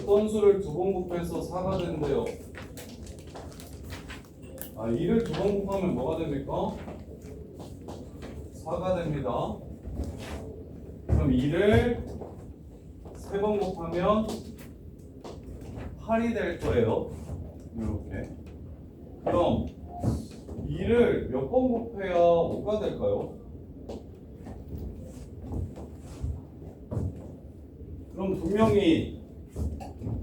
어떤 수를 두 번 곱해서 4가 된대요. 2를 두 번 곱하면 뭐가 됩니까? 4가 됩니다. 그럼 2를 3번 곱하면 8이 될 거예요. 이렇게. 그럼 2를 몇 번 곱해야 5가 될까요? 그럼 분명히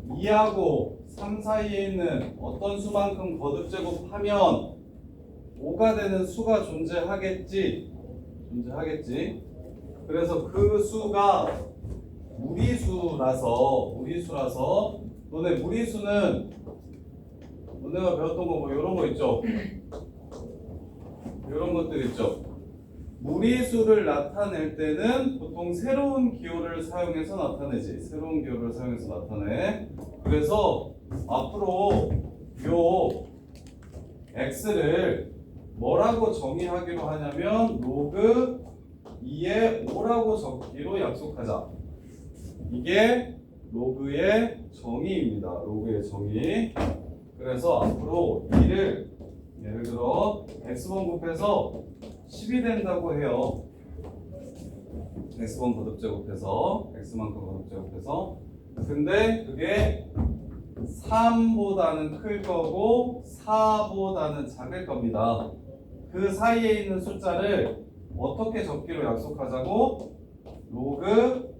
2하고 3 사이에 있는 어떤 수만큼 거듭제곱하면 5가 되는 수가 존재하겠지. 그래서 그 수가 무리수라서 너네 무리수는 너네가 배웠던 거 뭐 이런 거 있죠? 이런 것들 있죠? 무리수를 나타낼 때는 보통 새로운 기호를 사용해서 나타내지. 새로운 기호를 사용해서 나타내. 그래서 앞으로 요 x를 뭐라고 정의하기로 하냐면 로그 2의 5라고 적기로 약속하자. 이게 로그의 정의입니다. 로그의 정의. 그래서 앞으로 2를 예를 들어 x번 곱해서 10이 된다고 해요. x번 거듭제곱해서 x만큼 거듭제곱해서. 근데 그게 3보다는 클 거고 4보다는 작을 겁니다. 그 사이에 있는 숫자를 어떻게 적기로 약속하자고? 로그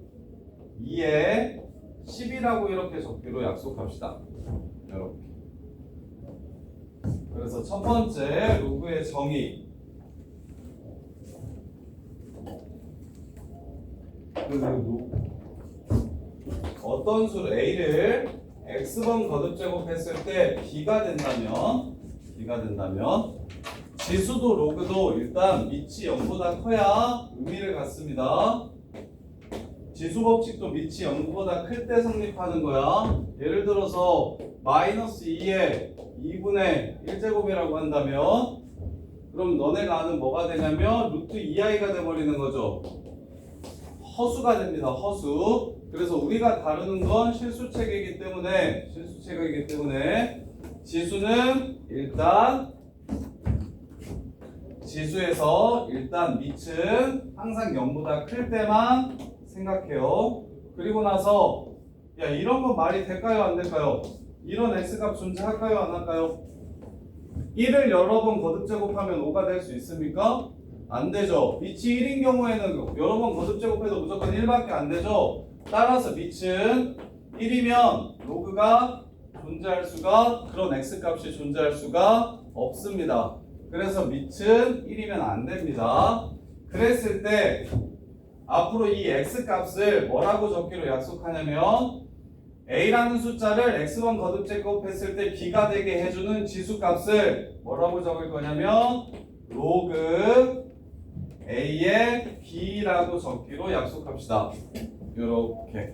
2에 10이라고 이렇게 적기로 약속합시다. 이렇게. 그래서 첫 번째 로그의 정의. 어떤 수를 a를 x번 거듭제곱했을 때 b가 된다면 지수도 로그도 일단 밑이 0보다 커야 의미를 갖습니다. 지수 법칙도 밑이 0보다 클 때 성립하는 거야. 예를 들어서 마이너스 2에 2분의 1제곱이라고 한다면 그럼 너네가 아는 뭐가 되냐면 루트 2i가 돼버리는 거죠. 허수가 됩니다. 허수. 그래서 우리가 다루는 건 실수책이기 때문에 지수는 일단 지수에서 일단 밑은 항상 0보다 클 때만 생각해요. 그리고 나서 야 이런 건 말이 될까요? 안 될까요? 이런 x값 존재할까요? 안 할까요? 1을 여러 번 거듭제곱하면 5가 될 수 있습니까? 안 되죠. 밑이 1인 경우에는 여러 번 거듭제곱해도 무조건 1밖에 안 되죠. 따라서 밑은 1이면 로그가 존재할 수가 그런 x값이 존재할 수가 없습니다. 그래서 밑은 1이면 안 됩니다. 그랬을 때 앞으로 이 x값을 뭐라고 적기로 약속하냐면 a라는 숫자를 x번 거듭제곱했을 때 b가 되게 해주는 지수값을 뭐라고 적을 거냐면 로그 a의 b라고 적기로 약속합시다. 이렇게.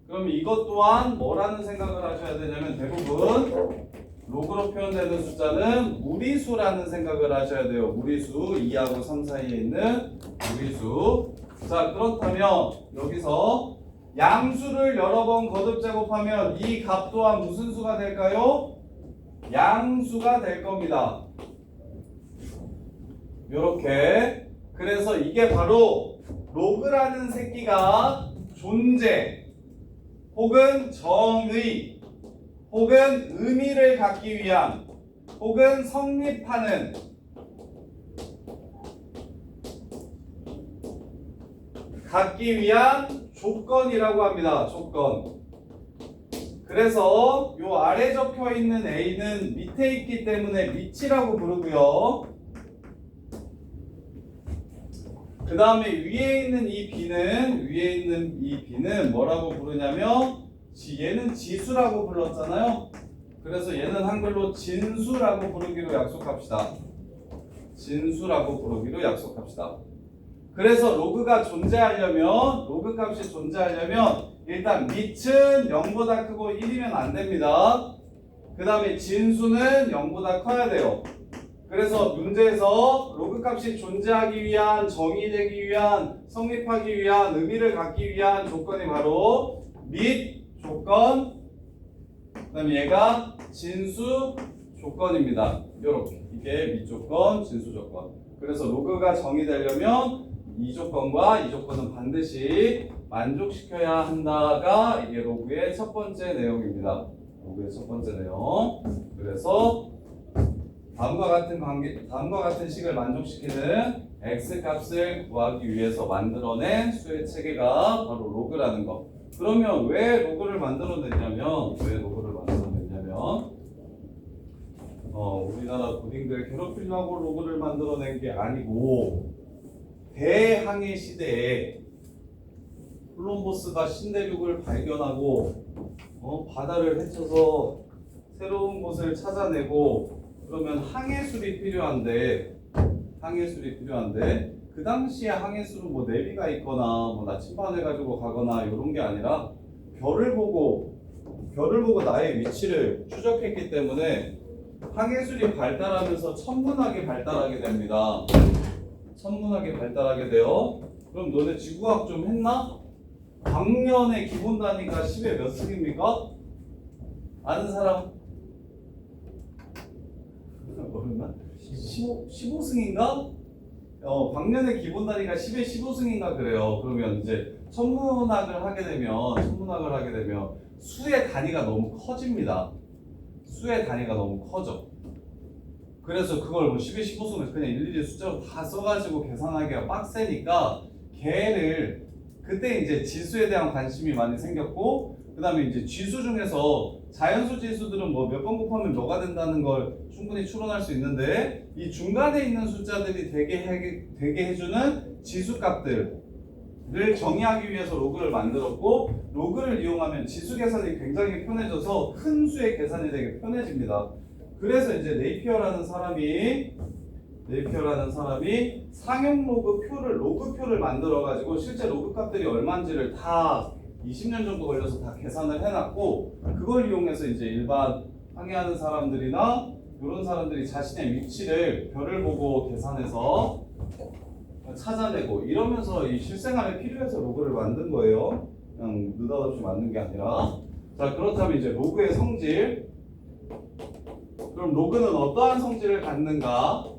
그럼 이것 또한 뭐라는 생각을 하셔야 되냐면 대부분 로그로 표현되는 숫자는 무리수라는 생각을 하셔야 돼요. 무리수 2하고 3 사이에 있는 무리수. 자 그렇다면 여기서 양수를 여러 번 거듭제곱하면 이 값 또한 무슨 수가 될까요? 양수가 될 겁니다. 요렇게. 그래서 이게 바로 로그라는 새끼가 존재 혹은 정의 혹은 의미를 갖기 위한 혹은 성립하는 갖기 위한 조건이라고 합니다. 조건. 그래서 요 아래 적혀 있는 A는 밑에 있기 때문에 밑이라고 부르고요. 그 다음에 위에 있는 이 B는 뭐라고 부르냐면 얘는 지수라고 불렀잖아요. 그래서 얘는 한글로 진수라고 부르기로 약속합시다. 그래서 로그가 존재하려면 로그 값이 존재하려면 일단 밑은 0보다 크고 1이면 안 됩니다. 그 다음에 진수는 0보다 커야 돼요. 그래서 문제에서 로그 값이 존재하기 위한, 정의되기 위한, 성립하기 위한, 의미를 갖기 위한 조건이 바로 밑 조건, 그 다음에 얘가 진수 조건입니다. 이렇게 이게 밑조건, 진수 조건. 그래서 로그가 정의되려면 이 조건과 이 조건은 반드시 만족시켜야 한다가 이게 로그의 첫 번째 내용입니다. 로그의 첫 번째 내용. 그래서 다음과 같은 식을 만족시키는 x 값을 구하기 위해서 만들어낸 수의 체계가 바로 로그라는 거. 그러면 왜 로그를 만들어냈냐면 우리나라 고딩들 괴롭히려고 로그를 만들어낸 게 아니고 대항해 시대에 콜럼버스가 신대륙을 발견하고 바다를 헤쳐서 새로운 곳을 찾아내고 그러면 항해술이 필요한데 그 당시에 항해술은 뭐 내비가 있거나 뭐 나침반을 가지고 가거나 이런 게 아니라 별을 보고 나의 위치를 추적했기 때문에 항해술이 발달하면서 천문학이 발달하게 됩니다. 천문학이 발달하게 돼요. 그럼 너네 지구과학 좀 했나? 광년의 기본 단위가 10의 몇 승입니까? 아는 사람? 모르나? 15승인가? 광년의 기본 단위가 10의 15승인가 그래요. 그러면 이제 천문학을 하게 되면 수의 단위가 너무 커집니다. 수의 단위가 너무 커져. 그래서 그걸 뭐 10의 15승을 그냥 일일이 숫자로 다 써가지고 계산하기가 빡세니까 걔를 그때 이제 지수에 대한 관심이 많이 생겼고 그 다음에 이제 지수 중에서 자연수 지수들은 뭐 몇 번 곱하면 뭐가 된다는 걸 충분히 추론할 수 있는데 이 중간에 있는 숫자들이 되게 해주는 지수값들을 정의하기 위해서 로그를 만들었고 로그를 이용하면 지수 계산이 굉장히 편해져서 큰 수의 계산이 되게 편해집니다. 그래서 이제 네이피어라는 사람이 상용 로그표를 만들어가지고 실제 로그 값들이 얼마인지를 다 20년 정도 걸려서 다 계산을 해놨고 그걸 이용해서 이제 일반 항해하는 사람들이나 이런 사람들이 자신의 위치를 별을 보고 계산해서 찾아내고 이러면서 이 실생활에 필요해서 로그를 만든 거예요. 그냥 느닷없이 만든 게 아니라. 자, 그렇다면 이제 로그의 성질. 그럼 로그는 어떠한 성질을 갖는가?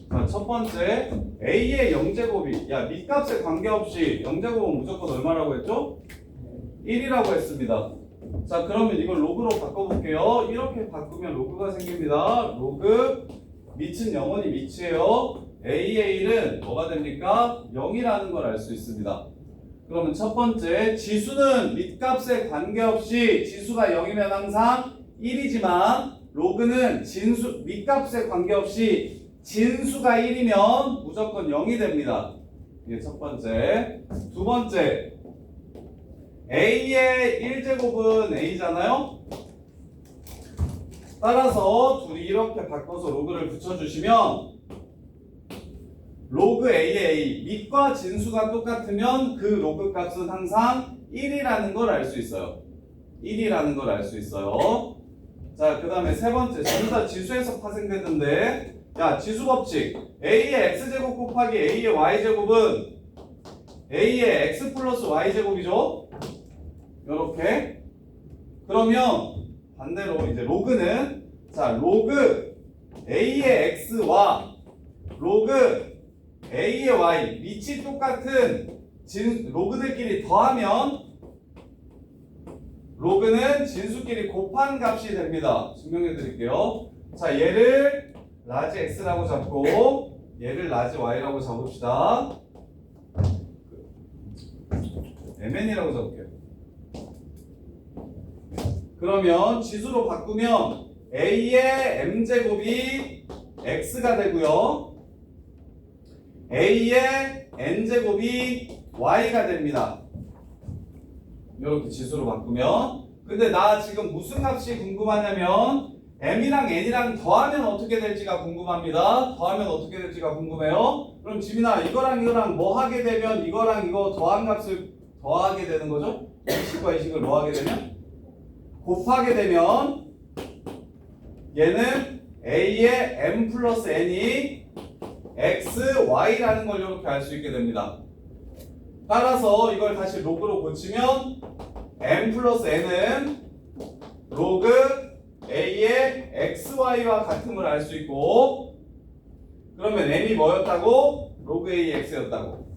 자, 첫 번째 a의 0제곱이 밑값에 관계없이 0제곱은 무조건 얼마라고 했죠? 1이라고 했습니다. 자, 그러면 이걸 로그로 바꿔볼게요. 이렇게 바꾸면 로그가 생깁니다. 로그 밑은 영원히 밑이에요. a의 1은 뭐가 됩니까? 0이라는 걸 알 수 있습니다. 그러면 첫 번째 지수는 밑값에 관계없이 지수가 0이면 항상 1이지만 로그는 밑값에 관계없이 진수가 1이면 무조건 0이 됩니다. 이게 첫 번째. 두 번째 a의 1제곱은 a잖아요. 따라서 둘이 이렇게 바꿔서 로그를 붙여주시면 로그 a의 a 밑과 진수가 똑같으면 그 로그 값은 항상 1이라는 걸 알 수 있어요. 1이라는 걸 알 수 있어요. 자, 그 다음에 세 번째 전부 다 지수에서 파생되던데 지수 법칙 a의 x제곱 곱하기 a의 y제곱은 a의 x 플러스 y제곱이죠. 요렇게. 그러면 반대로 이제 로그는 로그 a의 x와 로그 a의 y 밑이 똑같은 로그들끼리 더하면 로그는 진수끼리 곱한 값이 됩니다. 증명해 드릴게요. 자, 얘를 라지 x라고 잡고 얘를 라지 y라고 잡읍시다. mn이라고 잡을게요. 그러면 지수로 바꾸면 a의 m제곱이 x가 되고요. a의 n제곱이 y가 됩니다. 이렇게 지수로 바꾸면. 근데 나 지금 무슨 값이 궁금하냐면 m이랑 n이랑 더하면 어떻게 될지가 궁금합니다. 더하면 어떻게 될지가 궁금해요. 그럼 지민아 이거랑 뭐 하게 되면 이거랑 이거 더한 값을 더하게 되는 거죠? 이 식과 이 식을 뭐 하게 되면? 곱하게 되면 얘는 a의 m 플러스 n이 x, y라는 걸 이렇게 알 수 있게 됩니다. 따라서 이걸 다시 로그로 고치면 m 플러스 n은 로그 a의 xy와 같음을 알 수 있고, 그러면 n이 뭐였다고? 로그 a x였다고.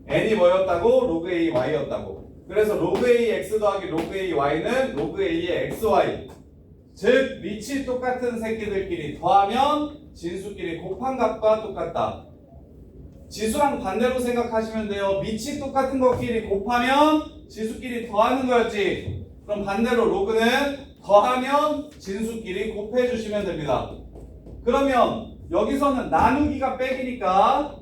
n이 뭐였다고? 로그 a y였다고. 그래서 로그 a x 더하기 로그 a y는 로그 a의 xy, 즉 밑이 똑같은 새끼들끼리 더하면 진수끼리 곱한 값과 똑같다. 지수랑 반대로 생각하시면 돼요. 밑이 똑같은 것끼리 곱하면 지수끼리 더하는 거였지. 그럼 반대로 로그는 더하면 진수끼리 곱해 주시면 됩니다. 그러면 여기서는 나누기가 빼기니까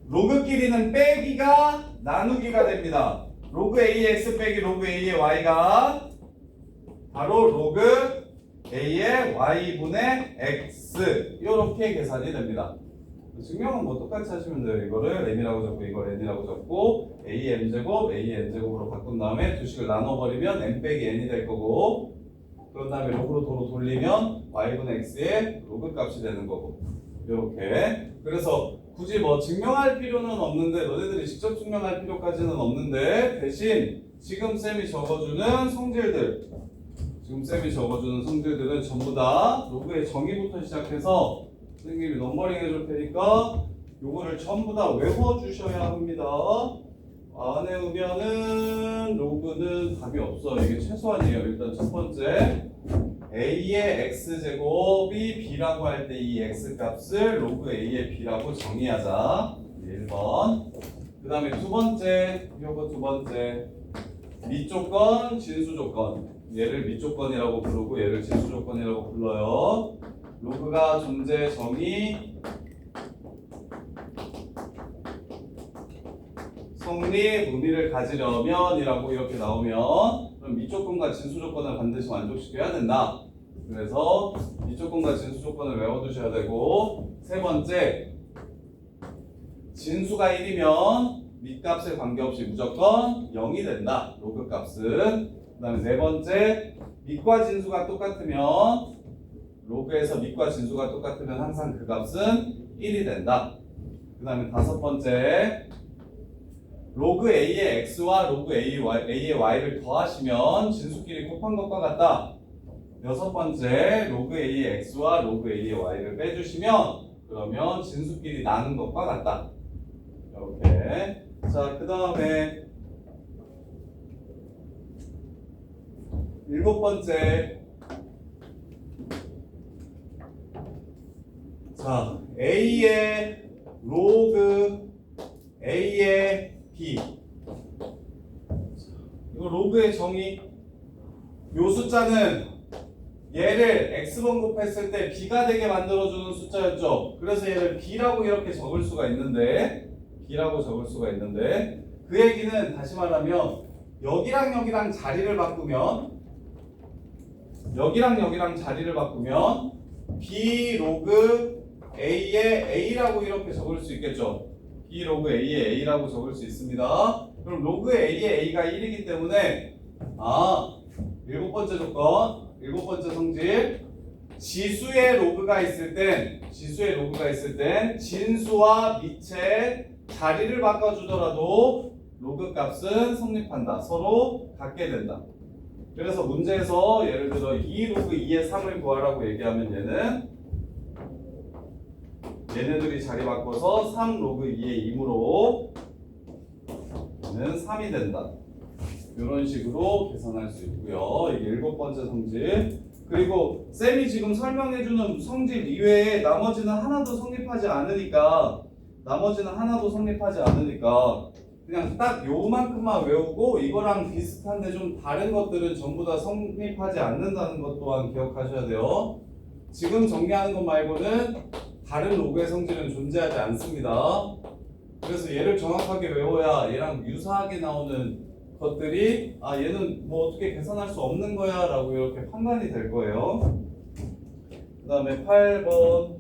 로그끼리는 빼기가 나누기가 됩니다. 로그 ax 빼기 로그 a의 y가 바로 로그 a의 y분의 x, 이렇게 계산이 됩니다. 증명은 뭐 똑같이 하시면 돼요. 이거를 m이라고 적고 이걸 n이라고 적고 a m제곱 a n제곱으로 바꾼 다음에 두 식을 나눠버리면 m 빼기 n이 될 거고, 그런 다음에 로그로 도로 돌리면 y분의 x의 로그 값이 되는 거고, 이렇게. 그래서 굳이 뭐 증명할 필요는 없는데, 너네들이 직접 증명할 필요까지는 없는데, 대신 지금 쌤이 적어주는 성질들, 은 전부 다 로그의 정의부터 시작해서 선생님이 넘버링 해줄 테니까 요거를 전부 다 외워주셔야 합니다. 안 외우면은 로그는 답이 없어요. 이게 최소한이에요. 일단 첫 번째, a의 x제곱이 b라고 할 때 이 x값을 로그 a의 b라고 정의하자. 1번. 그 다음에 두 번째, 밑조건, 진수조건. 얘를 밑조건이라고 부르고 얘를 진수조건이라고 불러요. 로그가 존재 정의 성립 의미를 가지려면 이라고 이렇게 나오면, 그럼 밑조건과 진수조건을 반드시 만족시켜야 된다. 그래서 밑조건과 진수조건을 외워두셔야 되고, 세 번째, 진수가 1이면 밑값에 관계없이 무조건 0이 된다. 로그 값은. 그 다음에 네 번째, 밑과 진수가 똑같으면, 로그에서 밑과 진수가 똑같으면 항상 그 값은 1이 된다. 그 다음에 다섯 번째, 로그 a의 x와 로그 a의 y를 더하시면 진수끼리 곱한 것과 같다. 여섯 번째, 로그 a의 x와 로그 a의 y를 빼주시면 그러면 진수끼리 나눈 것과 같다. 이렇게. 자, 그 다음에 일곱 번째, 자, a의 로그 a의 b, 이거 로그의 정의. 요 숫자는 얘를 x번 곱했을 때 b가 되게 만들어주는 숫자였죠. 그래서 얘를 b라고 이렇게 적을 수가 있는데, 그 얘기는 다시 말하면 여기랑 여기랑 자리를 바꾸면 b 로그 a의 a라고 이렇게 적을 수 있겠죠. b 로그 a의 a라고 적을 수 있습니다. 그럼 로그 a의 a가 1이기 때문에 일곱 번째 조건, 일곱 번째 성질, 지수의 로그가 있을 땐 진수와 밑에 자리를 바꿔주더라도 로그 값은 성립한다. 서로 같게 된다. 그래서 문제에서 예를 들어 2 로그 2의 3을 구하라고 얘기하면 얘네들이 자리 바꿔서 3 로그 2의 2으로 얘는 3이 된다. 이런 식으로 계산할 수 있고요. 이게 일곱 번째 성질. 그리고 쌤이 지금 설명해주는 성질 이외에 나머지는 하나도 성립하지 않으니까 그냥 딱 요만큼만 외우고, 이거랑 비슷한데 좀 다른 것들은 전부 다 성립하지 않는다는 것 또한 기억하셔야 돼요. 지금 정리하는 것 말고는 다른 로그의 성질은 존재하지 않습니다. 그래서 얘를 정확하게 외워야 얘랑 유사하게 나오는 것들이 얘는 뭐 어떻게 계산할 수 없는 거야 라고 이렇게 판단이 될 거예요. 그 다음에 8번,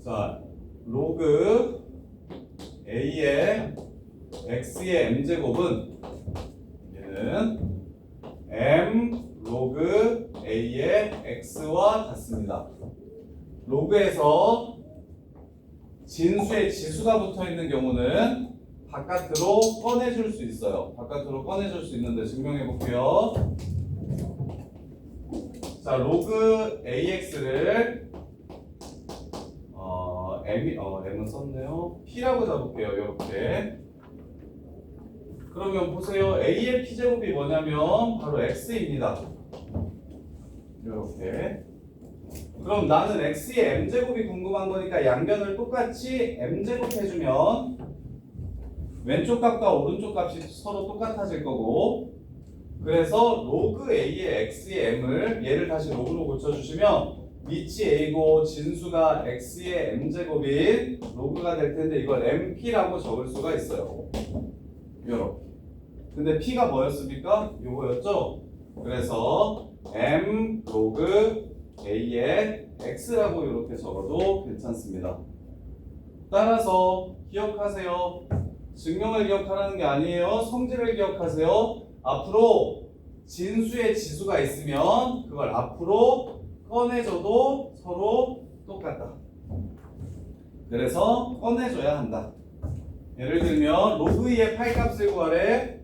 자, 로그 a의 x의 m제곱은 얘는 m 로그 a의 로그에서 진수에 지수가 붙어 있는 경우는 바깥으로 꺼내줄 수 있어요. 바깥으로 꺼내줄 수 있는데 증명해 볼게요. 자, 로그 AX를 M은 썼네요. P라고 잡을게요. 이렇게. 그러면 보세요. A의 P제곱이 뭐냐면 바로 X입니다. 이렇게. 그럼 나는 X의 M제곱이 궁금한 거니까 양변을 똑같이 M제곱 해주면 왼쪽 값과 오른쪽 값이 서로 똑같아질 거고, 그래서 로그 A의 X의 M을 얘를 다시 로그로 고쳐주시면 밑이 A고 진수가 X의 M제곱인 로그가 될 텐데 이걸 MP라고 적을 수가 있어요. 요렇게. 근데 P가 뭐였습니까? 요거였죠? 그래서 M 로그 A의 X라고 이렇게 적어도 괜찮습니다. 따라서 기억하세요. 증명을 기억하라는 게 아니에요. 성질을 기억하세요. 앞으로 진수의 지수가 있으면 그걸 앞으로 꺼내줘도 서로 똑같다. 그래서 꺼내줘야 한다. 예를 들면 로그 2의 8값을 구하래.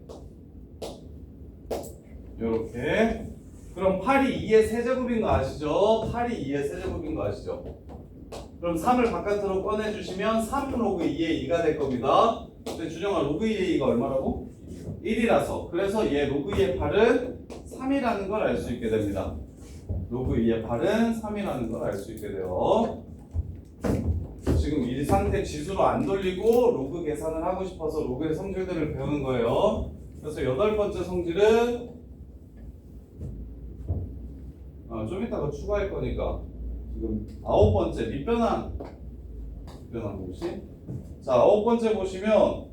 요렇게. 그럼 8이 2의 세제곱인 거 아시죠? 8이 2의 세제곱인 거 아시죠? 그럼 3을 바깥으로 꺼내주시면 3 로그 2의 2가 될 겁니다. 근데 준영아, 로그 2의 2가 얼마라고? 1이라서. 그래서 얘 로그 2의 8은 3이라는 걸 알 수 있게 됩니다. 로그 2의 8은 3이라는 걸 알 수 있게 돼요. 지금 이 상태 지수로 안 돌리고 로그 계산을 하고 싶어서 로그의 성질들을 배우는 거예요. 그래서 8번째 성질은 좀 이따가 추가할 거니까 지금 9번째 밑변환 공식. 자, 9번째 보시면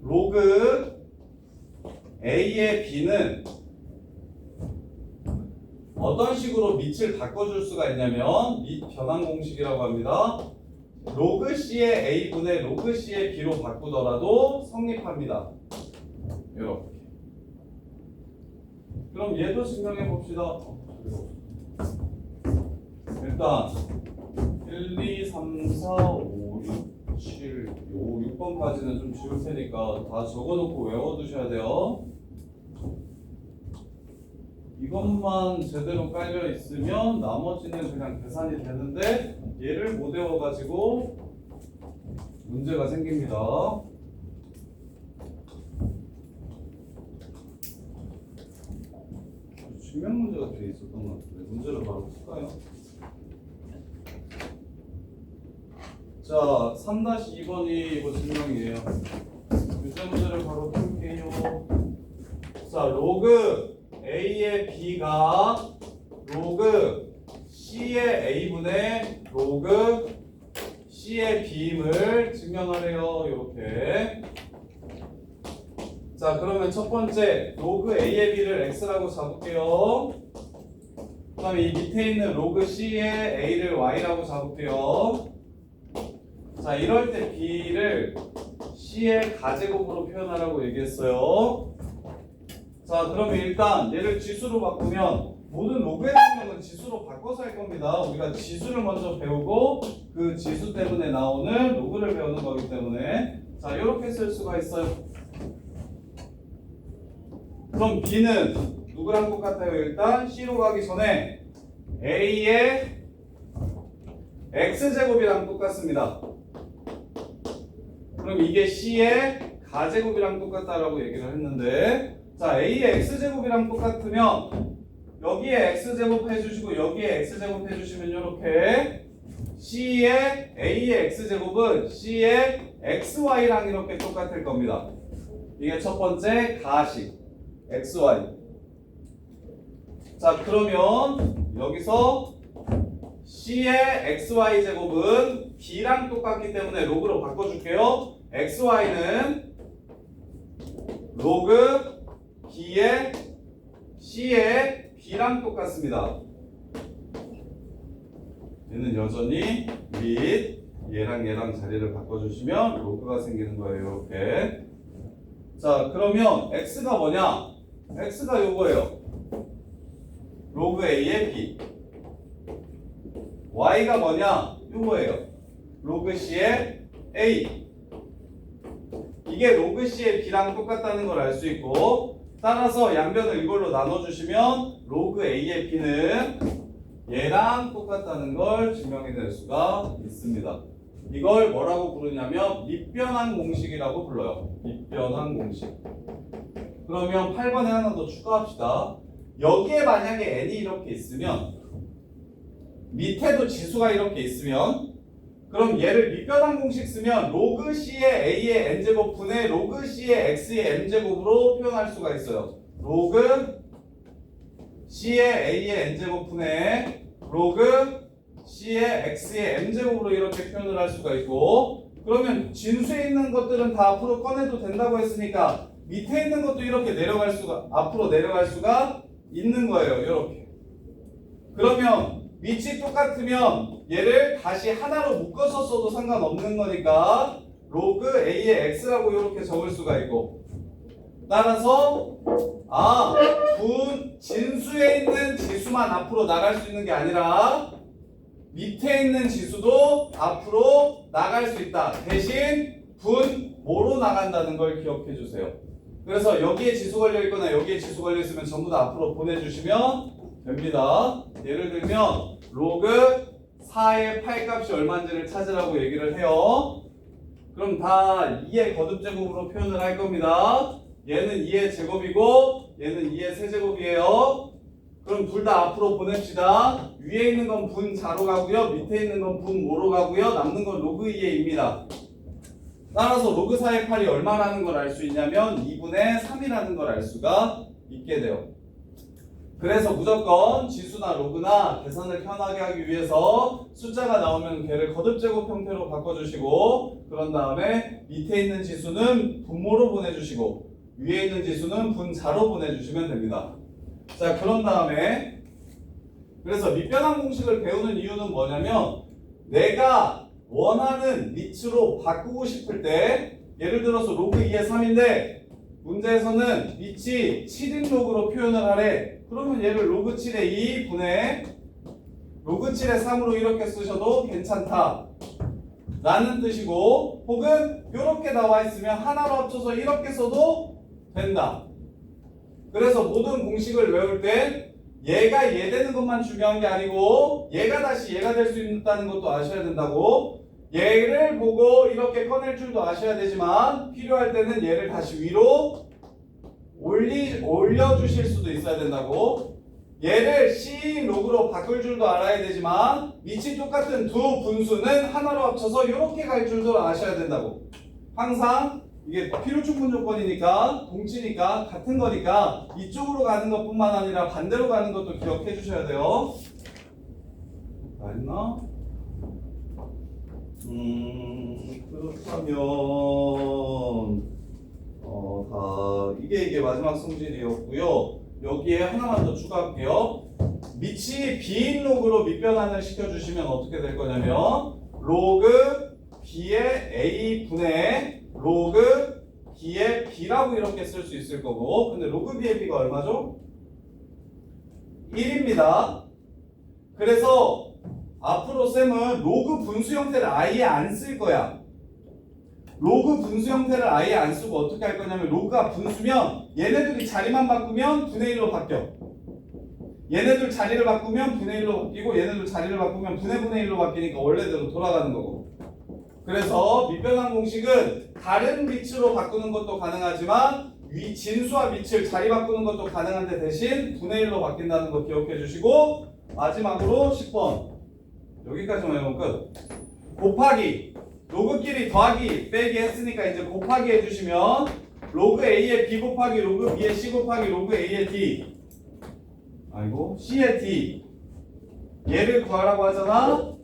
로그 A의 B는 어떤 식으로 밑을 바꿔줄 수가 있냐면 밑 변환 공식이라고 합니다. 로그 C의 A분의 로그 C의 B로 바꾸더라도 성립합니다. 이렇게. 그럼 얘도 증명해 봅시다. 일단 1, 2, 3, 4, 5, 6, 7, 5, 6번까지는 좀 지울 테니까 다 적어놓고 외워두셔야 돼요. 이것만 제대로 깔려 있으면 나머지는 그냥 계산이 되는데 얘를 못 외워가지고 문제가 생깁니다. 증명 문제가 되어 있었던 것 같은데 문제를 바로 풀까요? 자, 3-2번이 이거 증명이에요. 유제 문제를 바로 풀게요. 자, 로그 A의 B가 로그 C의 A분의 로그 C의 B임을 증명하래요. 이렇게. 자, 그러면 첫 번째 로그 A의 B를 X라고 잡을게요. 그 다음에 이 밑에 있는 로그 C의 A를 Y라고 잡을게요. 자, 이럴 때 B를 C의 가제곱으로 표현하라고 얘기했어요. 자, 그러면 일단 얘를 지수로 바꾸면 모든 로그의 증명은 지수로 바꿔서 할 겁니다. 우리가 지수를 먼저 배우고 그 지수 때문에 나오는 로그를 배우는 거기 때문에 자, 이렇게 쓸 수가 있어요. 그럼 B는 누구랑 똑같아요? 일단 C로 가기 전에 A의 X제곱이랑 똑같습니다. 그럼 이게 C의 가제곱이랑 똑같다라고 얘기를 했는데 자, A의 X제곱이랑 똑같으면 여기에 X제곱 해주시고 여기에 X제곱 해주시면 이렇게 C의 A의 X제곱은 C의 XY랑 이렇게 똑같을 겁니다. 이게 첫 번째 가식 XY. 자, 그러면 여기서 C의 XY 제곱은 B랑 똑같기 때문에 로그로 바꿔줄게요. XY는 로그 B의 C의 B랑 똑같습니다. 얘는 여전히 및 얘랑 자리를 바꿔주시면 로그가 생기는 거예요. 이렇게. 자, 그러면 X가 뭐냐? X가 요거예요. 로그 A의 B. Y가 뭐냐? 이거예요. 로그 C의 A. 이게 로그 C의 B랑 똑같다는 걸 알 수 있고, 따라서 양변을 이걸로 나눠주시면 로그 A의 B는 얘랑 똑같다는 걸 증명해낼 수가 있습니다. 이걸 뭐라고 부르냐면 밑변환 공식이라고 불러요. 밑변환 공식. 그러면 8번에 하나 더 추가합시다. 여기에 만약에 n이 이렇게 있으면, 밑에도 지수가 이렇게 있으면, 그럼 얘를 밑변환 공식 쓰면 로그 C의 A의 n제곱 분의 로그 C의 X의 m제곱으로 표현할 수가 있어요. 로그 C의 A의 n제곱 분의 로그 C의 X의 m제곱으로 이렇게 표현을 할 수가 있고, 그러면 진수에 있는 것들은 다 앞으로 꺼내도 된다고 했으니까 밑에 있는 것도 이렇게 내려갈 수가, 앞으로 내려갈 수가 있는 거예요. 이렇게. 그러면 밑이 똑같으면 얘를 다시 하나로 묶어서 써도 상관없는 거니까 로그 A의 X라고 이렇게 적을 수가 있고, 따라서 진수에 있는 지수만 앞으로 나갈 수 있는 게 아니라 밑에 있는 지수도 앞으로 나갈 수 있다. 대신 뭐로 나간다는 걸 기억해 주세요. 그래서 여기에 지수 걸려 있거나 여기에 지수 걸려 있으면 전부 다 앞으로 보내주시면 됩니다. 예를 들면 로그 4의 8 값이 얼마인지를 찾으라고 얘기를 해요. 그럼 다 2의 거듭제곱으로 표현을 할 겁니다. 얘는 2의 제곱이고 얘는 2의 세제곱이에요. 그럼 둘 다 앞으로 보냅시다. 위에 있는 건 분 자로 가고요. 밑에 있는 건 분 모로 가고요. 남는 건 로그 2의입니다. 따라서 로그 4의 8이 얼마라는 걸 알 수 있냐면 2분의 3이라는 걸 알 수가 있게 돼요. 그래서 무조건 지수나 로그나 계산을 편하게 하기 위해서 숫자가 나오면 걔를 거듭제곱 형태로 바꿔주시고, 그런 다음에 밑에 있는 지수는 분모로 보내주시고 위에 있는 지수는 분자로 보내주시면 됩니다. 자, 그런 다음에 그래서 밑변환 공식을 배우는 이유는 뭐냐면 내가 원하는 밑으로 바꾸고 싶을 때, 예를 들어서 로그 2의 3인데 문제에서는 밑이 7인 로그로 표현을 하래. 그러면 얘를 로그 7의 2 분의 로그 7의 3으로 이렇게 쓰셔도 괜찮다 라는 뜻이고, 혹은 이렇게 나와 있으면 하나로 합쳐서 이렇게 써도 된다. 그래서 모든 공식을 외울 때 얘가 얘 되는 것만 중요한 게 아니고 얘가 다시 얘가 될 수 있다는 것도 아셔야 된다고. 얘를 보고 이렇게 꺼낼 줄도 아셔야 되지만 필요할 때는 얘를 다시 위로 올려주실 수도 있어야 된다고. 얘를 C 로그로 바꿀 줄도 알아야 되지만 밑이 똑같은 두 분수는 하나로 합쳐서 이렇게 갈 줄도 아셔야 된다고. 항상 이게 필요충분 조건이니까 동치니까 같은 거니까 이쪽으로 가는 것뿐만 아니라 반대로 가는 것도 기억해 주셔야 돼요. 다 했나? 그렇다면 이게 마지막 성질이었고요. 여기에 하나만 더 추가할게요. 밑이 B인 로그로 밑변환을 시켜주시면 어떻게 될 거냐면 로그 B의 A 분의 로그 B의 B라고 이렇게 쓸 수 있을 거고, 근데 로그 B의 B가 얼마죠? 1입니다. 그래서 앞으로 쌤은 로그 분수 형태를 아예 안 쓸 거야. 로그 분수 형태를 아예 안 쓰고 어떻게 할 거냐면, 로그가 분수면 얘네들이 자리만 바꾸면 분의 1로 바뀌어. 얘네들 자리를 바꾸면 분의 1로 바뀌고 얘네들 자리를 바꾸면 분의 1로 바뀌니까 원래대로 돌아가는 거고. 그래서 밑변환 공식은 다른 밑으로 바꾸는 것도 가능하지만 진수와 밑을 자리 바꾸는 것도 가능한데 대신 분의 1로 바뀐다는 거 기억해 주시고, 마지막으로 10번 여기까지만 해보면 끝. 곱하기 로그끼리 더하기 빼기 했으니까 이제 곱하기 해주시면 로그 A의 B 곱하기 로그 B의 C 곱하기 로그 A의 D, C의 D, 얘를 구하라고 하잖아.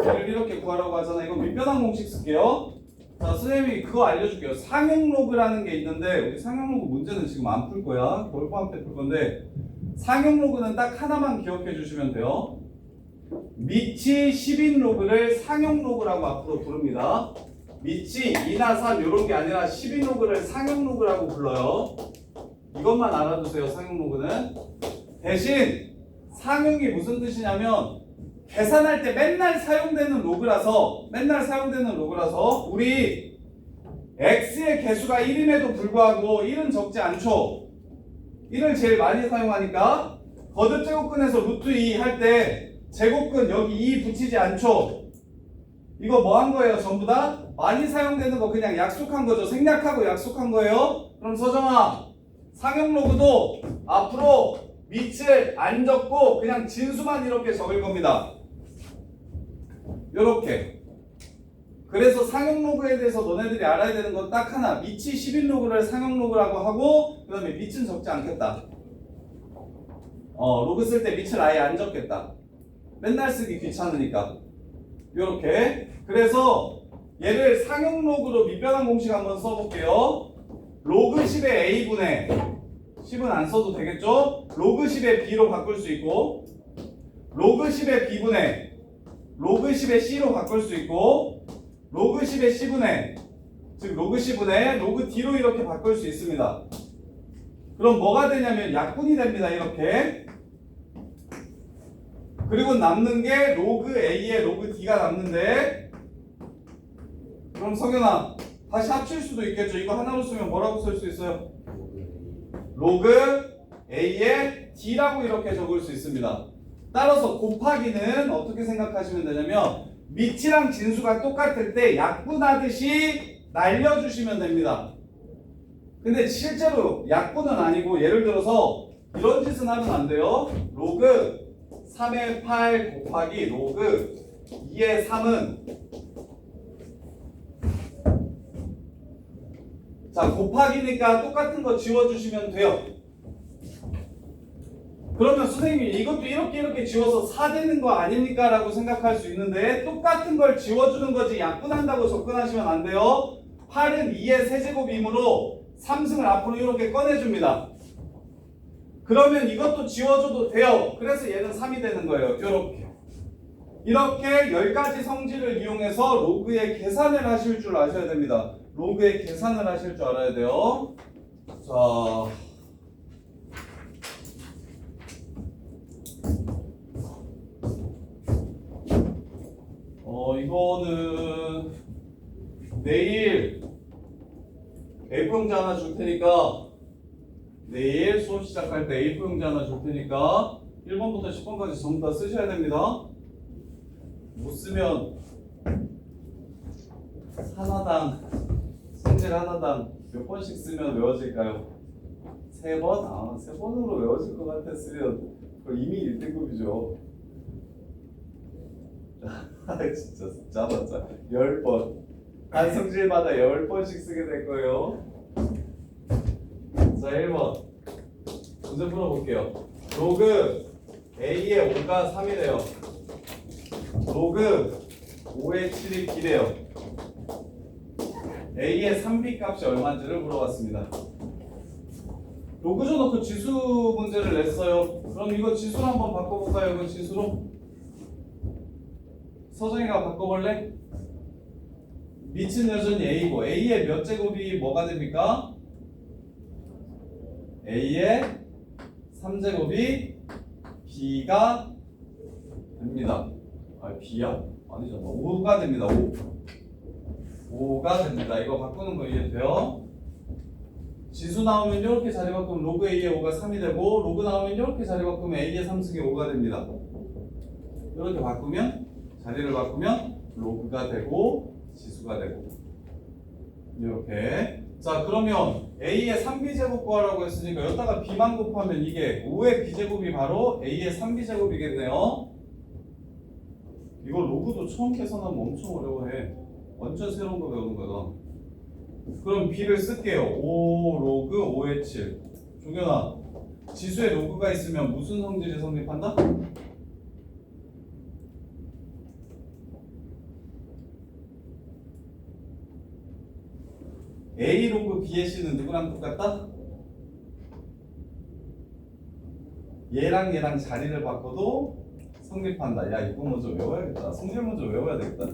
얘를 이렇게 구하라고 하잖아. 이거 밑변환 공식 쓸게요. 자, 선생님이 그거 알려줄게요. 상용 로그라는 게 있는데 우리 상용 로그 문제는 지금 안 풀 거야. 겨울방학 때 풀 건데, 상용 로그는 딱 하나만 기억해 주시면 돼요. 밑이 10인 로그를 상용 로그라고 앞으로 부릅니다. 밑이 2나 3 이런 게 아니라 10인 로그를 상용 로그라고 불러요. 이것만 알아두세요. 상용 로그는. 대신 상용이 무슨 뜻이냐면 계산할 때 맨날 사용되는 로그라서 우리 x의 개수가 1임에도 불구하고 1은 적지 않죠. 1을 제일 많이 사용하니까 거듭 제곱근에서 루트 2 할 때 제곱근 여기 2 붙이지 않죠. 이거 뭐 한 거예요? 전부 다 많이 사용되는 거 그냥 약속한 거죠. 생략하고 약속한 거예요. 그럼 서정아, 상용 로그도 앞으로 밑을 안 적고 그냥 진수만 이렇게 적을 겁니다. 요렇게. 그래서 상용 로그에 대해서 너네들이 알아야 되는 건 딱 하나. 밑이 10인 로그를 상용 로그라고 하고 그 다음에 밑은 적지 않겠다. 로그 쓸 때 밑을 아예 안 적겠다. 맨날 쓰기 귀찮으니까. 요렇게. 그래서 얘를 상용 로그로 밑변환 공식 한번 써볼게요. 로그 10의 a분의 10은 안 써도 되겠죠? 로그 10의 b로 바꿀 수 있고 로그 10의 b분의 로그 10의 c로 바꿀 수 있고 로그 10의 c분의 즉 로그 c분의 로그 d로 이렇게 바꿀 수 있습니다. 그럼 뭐가 되냐면 약분이 됩니다. 이렇게. 그리고 남는 게 로그 a의 로그 d가 남는데 그럼 성현아 다시 합칠 수도 있겠죠. 이거 하나로 쓰면 뭐라고 쓸 수 있어요? 로그 a의 d라고 이렇게 적을 수 있습니다. 따라서 곱하기는 어떻게 생각하시면 되냐면 밑이랑 진수가 똑같을 때 약분하듯이 날려주시면 됩니다. 근데 실제로 약분은 아니고 예를 들어서 이런 짓은 하면 안 돼요. 로그 3의 8 곱하기 로그 2의 3은 자 곱하기니까 똑같은 거 지워주시면 돼요. 그러면 선생님이 이것도 이렇게 지워서 4 되는 거 아닙니까? 라고 생각할 수 있는데 똑같은 걸 지워주는 거지 약분한다고 접근하시면 안 돼요. 8은 2의 세제곱이므로 3승을 앞으로 이렇게 꺼내줍니다. 그러면 이것도 지워줘도 돼요. 그래서 얘는 3이 되는 거예요. 이렇게 10가지 성질을 이용해서 로그의 계산을 하실 줄 아셔야 됩니다. 로그의 계산을 하실 줄 알아야 돼요. 자, 이거는 내일 A4용지 하나 줄 테니까 내일 수업 시작할 때 A4용지 하나 줄 테니까 1번부터 10번까지 전부 다 쓰셔야 됩니다. 못 쓰면 성질 하나당 몇 번씩 쓰면 외워질까요? 3번? 3번으로 외워질 것 같았으면 이미 1등급이죠. 진짜 짜봤자 10번 한 성질마다 10번씩 쓰게 될 거예요. 자 1번 문제 풀어볼게요. 로그 a의 5가 3이래요. 로그 5의 7이 b래요. a의 3b 값이 얼마인지를 물어봤습니다. 로그 줘놓고 지수 문제를 냈어요. 그럼 이거 지수로 한번 바꿔볼까요? 이거 지수로 서정이가 바꿔볼래? 밑은 여전히 a고 a의 몇 제곱이 뭐가 됩니까? a의 3제곱이 b가 됩니다. b야? 아니잖아. 5가 됩니다. 5가 됩니다. 이거 바꾸는 거 이해돼요? 지수 나오면 이렇게 자리 바꾸면 로그 a의 5가 3이 되고 로그 나오면 이렇게 자리 바꾸면 a의 3승이 5가 됩니다. 이렇게 바꾸면 자리를 바꾸면 로그가 되고 지수가 되고 이렇게. 자 그러면 a의 3b제곱 구하라고 했으니까 여기다가 b만 곱하면 이게 5의 b제곱이 바로 a의 3b제곱이겠네요. 이거 로그도 처음 계산하면 엄청 어려워해. 완전 새로운 거 배우는 거다. 그럼 b를 쓸게요. 5 로그 5의 7. 종현아 지수에 로그가 있으면 무슨 성질이 성립한다? A 로그 B의 C는 누구랑 똑같다? 얘랑 자리를 바꿔도 성립한다. 야 이거 먼저 외워야겠다. 성질 먼저 외워야 되겠다.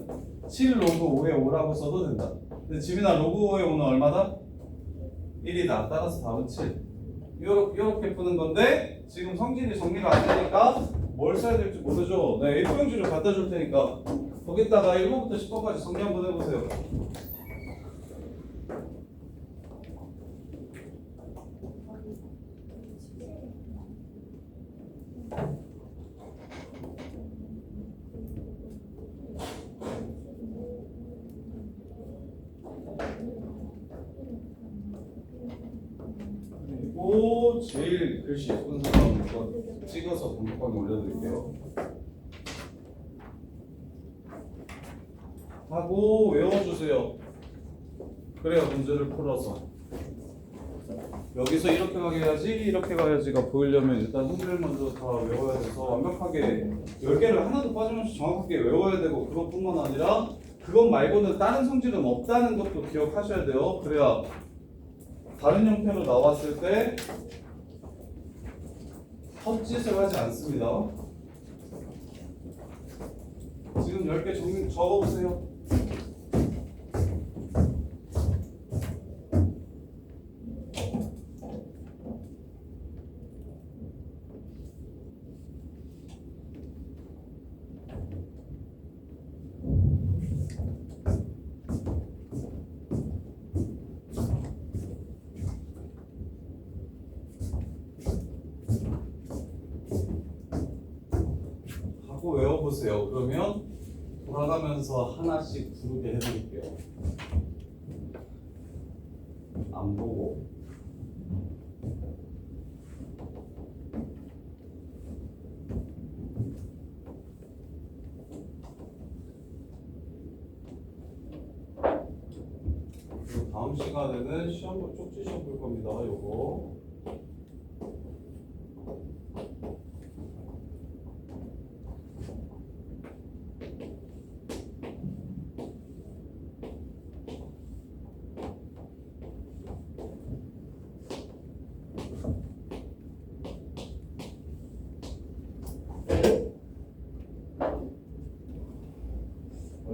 7 로그 5의 5라고 써도 된다. 근데 지민아 로그 5의 5는 얼마다? 1이다. 따라서 답은 7. 이렇게 푸는 건데 지금 성질이 정리가 안 되니까 뭘 써야 될지 모르죠. 네, A4용지를 갖다 줄 테니까 거기다가 1번부터 10번까지 정리 한번 해보세요. 그리고 제일 글씨 예쁜 사람 거 찍어서 공부방에 올려드릴게요. 하고 외워주세요. 그래야 문제를 풀어서 여기서 이렇게 가게 해야지 이렇게 가야지가 보이려면 일단 성질 먼저 다 외워야 돼서 완벽하게 10개를 하나도 빠짐없이 정확하게 외워야 되고 그것뿐만 아니라 그것 말고는 다른 성질은 없다는 것도 기억하셔야 돼요. 그래야 다른 형태로 나왔을 때 헛짓을 하지 않습니다. 지금 10개 적어보세요. 하고 외워보세요. 그러면 돌아가면서 하나씩 부르게 해드릴게요. 안 보고. 그리고 다음 시간에는 시험부 쪽지 시험 볼 겁니다. 요거.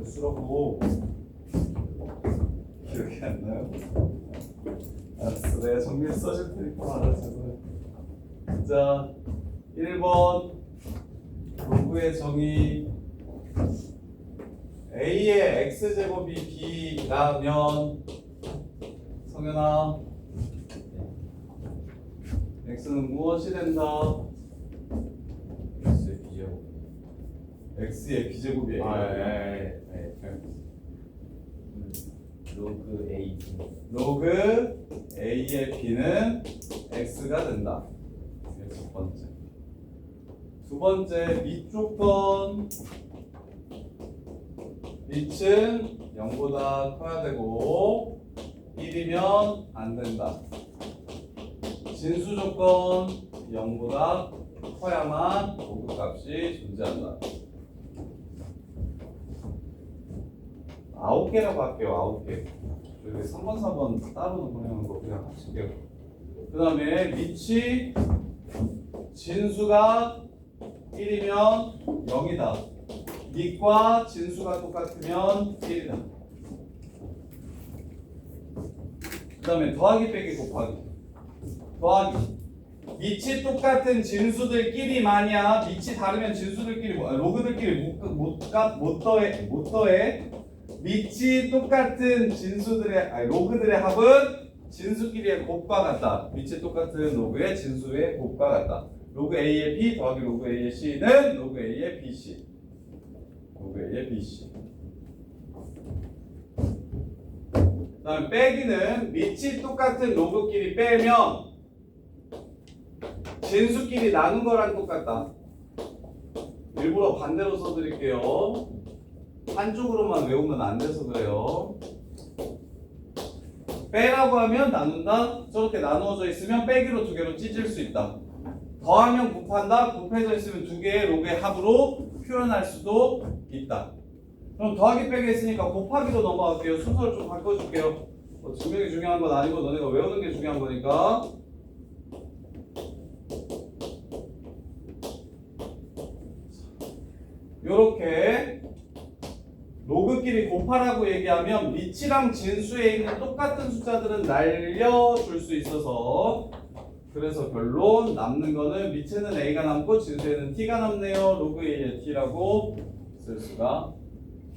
쓰라고 기억이 안 나요? 알았어, 내가 정리 써줄 테니까 알아서. 자, 1번 로그의 정의. A의 x제곱이 B라면 성현아 x는 무엇이 된다? x의 b제곱이 A예요. 로그 A 로그 A의 B는 X가 된다. 이게 첫 번째. 두 번째, 밑쪽 건 밑은 0보다 커야 되고 1이면 안 된다. 진수 조건 0보다 커야만 로그 값이 존재한다. 9개라고 할게요. 9개. 여기 3번, 4번 따로 보내는 거 그냥 합칠게요. 그 다음에 밑이 진수가 1이면 0이다. 밑과 진수가 똑같으면 1이다. 그 다음에 더하기 빼기 곱하기. 더하기. 밑이 똑같은 진수들끼리만이야. 밑이 다르면 진수들끼리 로그들끼리 못 더해. 밑이 똑같은 로그들의 합은 진수끼리의 곱과 같다. 밑이 똑같은 로그의 진수의 곱과 같다. 로그 A의 B 더하기 로그 A의 C는 로그 A의 BC. 로그 A의 BC. 그 다음에 빼기는 밑이 똑같은 로그끼리 빼면 진수끼리 나눈 거랑 똑같다. 일부러 반대로 써드릴게요. 한쪽으로만 외우면 안 돼서 그래요. 빼라고 하면 나눈다. 저렇게 나누어져 있으면 빼기로 두 개로 찢을 수 있다. 더하면 곱한다. 곱해져 있으면 두 개의 로그의 합으로 표현할 수도 있다. 그럼 더하기 빼기 했으니까 곱하기로 넘어갈게요. 순서를 좀 바꿔줄게요. 증명이 중요한 건 아니고 너네가 외우는 게 중요한 거니까. 요렇게 로그끼리 곱하라고 얘기하면 밑이랑 진수에 있는 똑같은 숫자들은 날려줄 수 있어서 그래서 결론 남는 거는 밑에는 a가 남고 진수에는 t가 남네요. 로그 a의 t라고 쓸 수가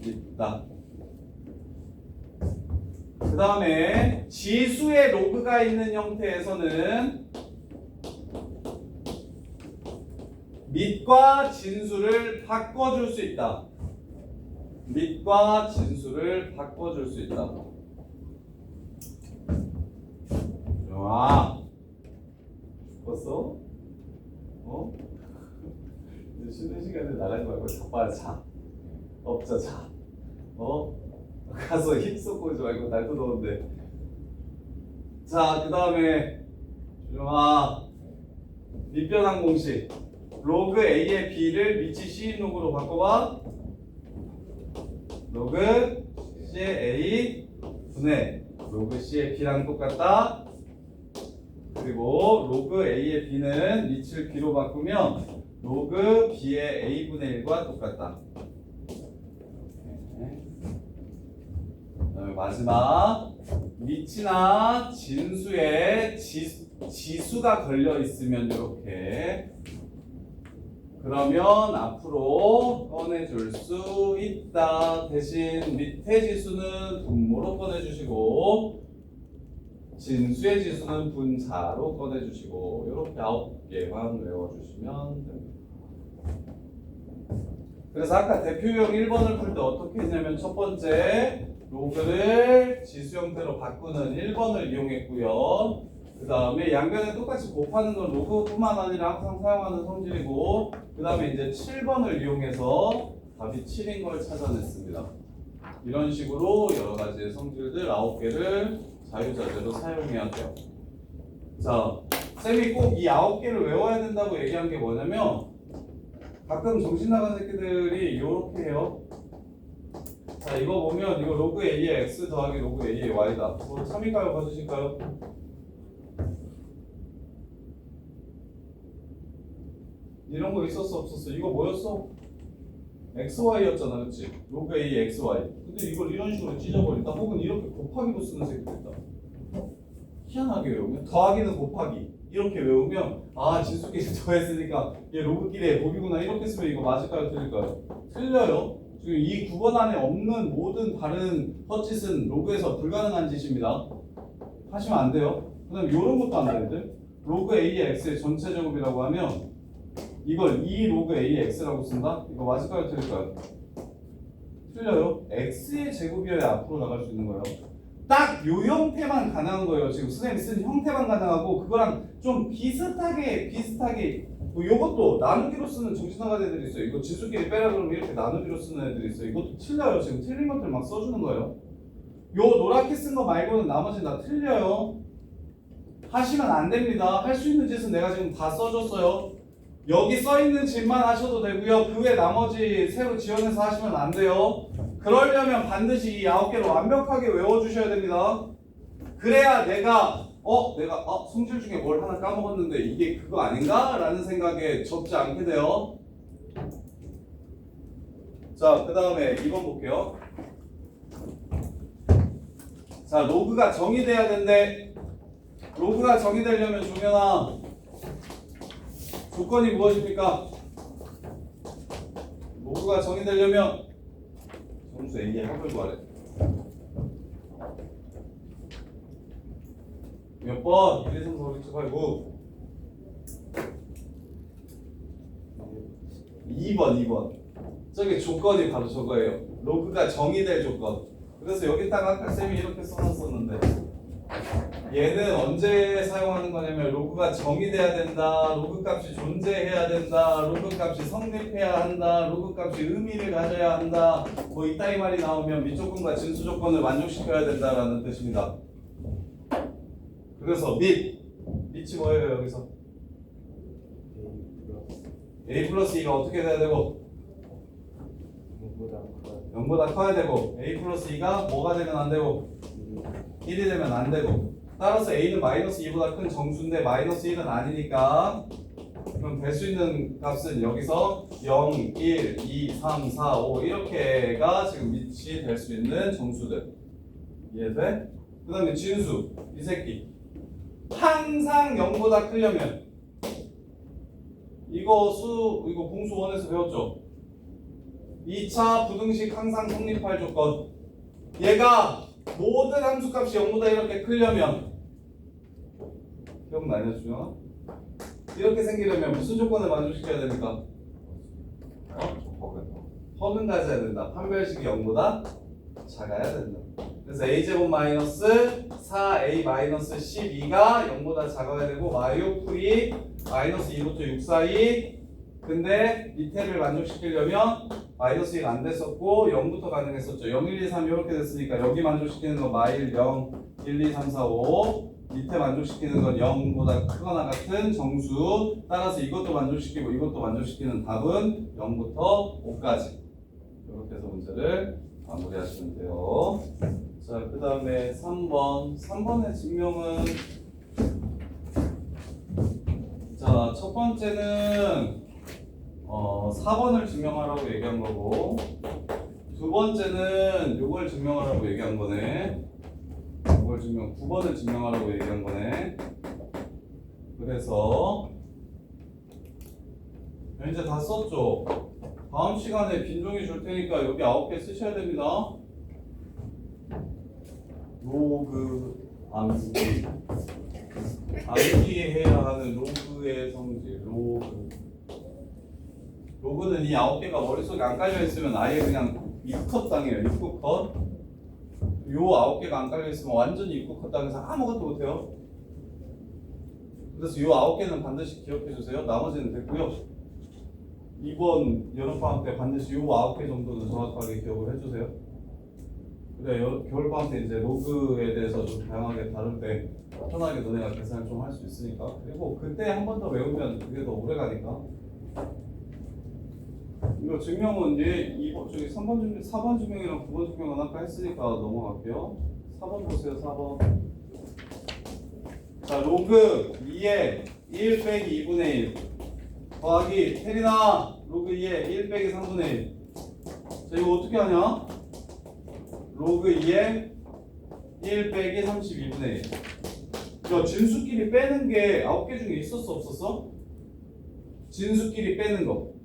있다. 그 다음에 지수의 로그가 있는 형태에서는 밑과 진수를 바꿔줄 수 있다. 밑과 진수를 바꿔줄 수 있다. 좋아. 죽었어? 어? 이제 쉬는 시간에 나가지 말고 자빠져 자. 엎자 자. 가서 힘 쏟고 오지 말고 날도 더운데. 자, 그 다음에 주정아 밑변환 공식 로그 a의 b를 밑이 c인 로그로 바꿔봐. 로그 c의 a 분의 로그 c의 b랑 똑같다. 그리고 로그 a의 b는 밑을 b로 바꾸면 로그 b의 a분의 1과 똑같다. 그다음에 마지막 밑이나 진수에 지수가 걸려 있으면 이렇게 그러면 앞으로 꺼내줄 수 있다. 대신 밑에 지수는 분모로 꺼내주시고 진수의 지수는 분자로 꺼내주시고 이렇게 9개만 외워주시면 됩니다. 그래서 아까 대표형 1번을 풀 때 어떻게 했냐면 첫 번째 로그를 지수 형태로 바꾸는 1번을 이용했고요. 그 다음에 양변에 똑같이 곱하는 건 로그뿐만 아니라 항상 사용하는 성질이고 그 다음에 이제 7번을 이용해서 답이 7인 걸 찾아냈습니다. 이런 식으로 여러 가지의 성질들 9개를 자유자재로 사용해야 돼요. 자, 쌤이 꼭 이 9개를 외워야 된다고 얘기한 게 뭐냐면 가끔 정신 나간 새끼들이 이렇게 해요. 자, 이거 보면 이거 로그 a의 x 더하기 로그 a의 y다. 이거 3일까요? 봐주실까요? 이런 거 있었어 없었어? 이거 뭐였어? xy였잖아, 그치? 로그 a xy. 근데 이걸 이런 식으로 찢어버린다. 혹은 이렇게 곱하기로 쓰는 새끼도 있다. 희한하게 외우면 더하기는 곱하기 이렇게 외우면 아 진수끼리 더했으니까 얘 로그끼리의 곱이구나 이렇게 쓰면 이거 맞을까요? 틀릴까요? 틀려요. 지금 이 9번 안에 없는 모든 다른 헛짓은 로그에서 불가능한 짓입니다. 하시면 안 돼요. 그 다음에 이런 것도 안 되는데 로그 a의 x의 전체 제곱이라고 하면 이걸 2 로그 a의 x라고 쓴다? 이거 맞을까요? 틀릴까요? 틀려요. x의 제곱이어야 앞으로 나갈 수 있는 거예요. 딱 요 형태만 가능한 거예요. 지금 선생님이 쓴 형태만 가능하고 그거랑 좀 비슷하게 뭐 요것도 나누기로 쓰는 정신나간 애들이 있어요. 이거 지수끼리 빼라 그러면 이렇게 나누기로 쓰는 애들이 있어요. 이것도 틀려요. 지금 틀린 것들 막 써주는 거예요. 요 노랗게 쓴 거 말고는 나머지는 다 틀려요. 하시면 안 됩니다. 할 수 있는 짓은 내가 지금 다 써줬어요. 여기 써있는 짓만 하셔도 되고요. 그 외 나머지 새로 지원해서 하시면 안 돼요. 그러려면 반드시 이 9개를 완벽하게 외워주셔야 됩니다. 그래야 내가 성질 중에 뭘 하나 까먹었는데 이게 그거 아닌가? 라는 생각에 접지 않게 돼요. 자, 그 다음에 2번 볼게요. 자, 로그가 정의돼야 된대. 로그가 정의되려면 종현아 조건이 무엇입니까? 로그가 정의되려면 점수 A의 합을 구하래. 몇 번? 1, 2, 3, 4, 5, 6, 7, 8, 9 2번 저기 조건이 바로 저거예요. 로그가 정의될 조건. 그래서 여기다가 아까 쌤이 이렇게 써놨었는데 얘는 언제 사용하는 거냐면 로그가 정의돼야 된다, 로그 값이 존재해야 된다, 로그 값이 성립해야 한다, 로그 값이 의미를 가져야 한다, 뭐 이따위 말이 나오면 밑조건과 진수 조건을 만족시켜야 된다라는 뜻입니다. 그래서 밑이 뭐예요 여기서? a 플러스 2가 어떻게 돼야 되고? 0보다 커야 되고 a 플러스 2가 뭐가 되면 안 되고? 1이 되면 안 되고 따라서 a는 마이너스 2보다 큰 정수인데 마이너스 1은 아니니까 그럼 될 수 있는 값은 여기서 0, 1, 2, 3, 4, 5 이렇게가 지금 밑이 될 수 있는 정수들 이해돼? 그 다음에 진수 이 새끼 항상 0보다 크려면 이거 공수 1에서 배웠죠? 2차 부등식 항상 성립할 조건. 얘가 모든 함수값이 0보다 이렇게 크려면 기억나냐 준영아? 이렇게 생기려면 무슨 조건을 만족시켜야 됩니까? 허는 가져야 된다. 판별식이 0보다 작아야 된다. 그래서 a제곱 마이너스 4a 마이너스 12가 0보다 작아야 되고 마이오풀이 마이너스 2부터 6 사이. 근데 밑에를 만족시키려면 마이너스 1 안 됐었고 0부터 가능했었죠. 0, 1, 2, 3 이렇게 됐으니까 여기 만족시키는 건 마일 0, 1, 2, 3, 4, 5. 밑에 만족시키는 건 0보다 크거나 같은 정수. 따라서 이것도 만족시키고 이것도 만족시키는 답은 0부터 5까지. 이렇게 해서 문제를 마무리하시면 돼요. 자, 그 다음에 3번. 3번의 증명은 자, 첫 번째는 4번을 증명하라고 얘기한 거고, 두 번째는 요걸 증명하라고 얘기한 거네. 요걸 9번을 증명하라고 얘기한 거네. 그래서 이제 다 썼죠? 다음 시간에 빈종이 줄 테니까 여기 9개 쓰셔야 됩니다. 로그 암기해야 하는 로그의 성질. 로그는 이 9개가 머릿속에 안 깔려 있으면 아예 그냥 입컷 당해요. 입구 컷. 요 9개가 안 깔려 있으면 완전히 입구 컷 당해서 아무것도 못해요. 그래서 요 9개는 반드시 기억해 주세요. 나머지는 됐고요. 이번 여름방학 때 반드시 요 9개 정도는 정확하게 기억을 해주세요. 그래, 겨울방학 때 이제 로그에 대해서 좀 다양하게 다룰 때 편하게 너네가 계산을 좀 할 수 있으니까. 그리고 그때 한 번 더 외우면 그게 더 오래 가니까. 이거 증명은 이제 3번 증명, 4번 증명이랑 9번 증명은 아까 했으니까 넘어갈게요. 4번 보세요, 4번. 자, 로그 2에 1 빼기 2분의 1 더하기 테리나 로그 2에 1 빼기 3분의 1. 자, 이거 어떻게 하냐? 로그 2에 1 빼기 32분의 1. 야, 진수끼리 빼는 게 9개 중에 있었어, 없었어? 진수끼리 빼는 거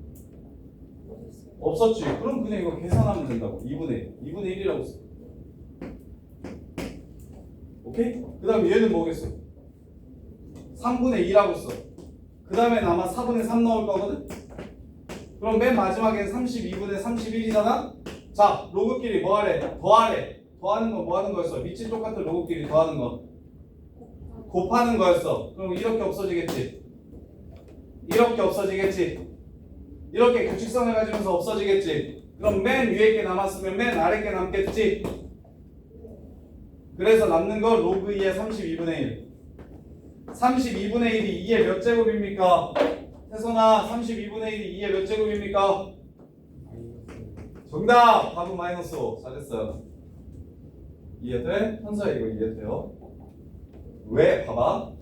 없었지. 그럼 그냥 이거 계산하면 된다고. 2분의 1이라고 써. 오케이? 그 다음에 얘는 뭐겠어? 3분의 2라고 써. 그 다음엔 아마 4분의 3 넣을 거거든? 그럼 맨 마지막엔 32분의 31이잖아? 자, 로그끼리 뭐 하래? 더하래. 더하는 건 뭐 하는 거였어? 밑이 똑같은 로그끼리 더하는 거. 곱하는 거였어. 그럼 이렇게 없어지겠지? 이렇게 없어지겠지? 이렇게 규칙성을 가지면서 없어지겠지? 그럼 맨 위에 게 남았으면 맨 아래 게 남겠지? 그래서 남는 건 로그 2의 32분의 1. 32분의 1이 2의 몇 제곱입니까? 태선아, 32분의 1이 2의 몇 제곱입니까? 정답! 답은 마이너스 5. 잘했어요. 이해돼? 현서야 이거 이해돼요? 왜? 봐봐.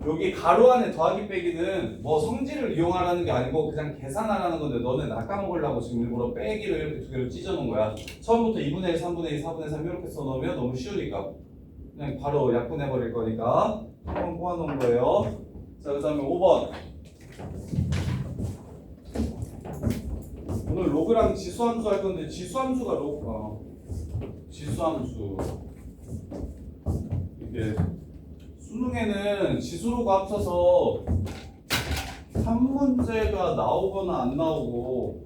여기 가로 안에 더하기 빼기는 뭐 성질을 이용하라는 게 아니고 그냥 계산하라는 건데 너는 낚아먹으려고 지금 일부러 빼기를 이렇게 두 개로 찢어놓은 거야. 처음부터 2분의 1, 3분의 2, 4분의 3 이렇게 써놓으면 너무 쉬우니까 그냥 바로 약분해버릴 거니까 한번 모아놓은 거예요. 자, 그 다음에 5번. 오늘 로그랑 지수함수 할 건데 지수함수가 지수함수 이게 수능에는 지수로가 합쳐서 한 문제가 나오거나 안 나오고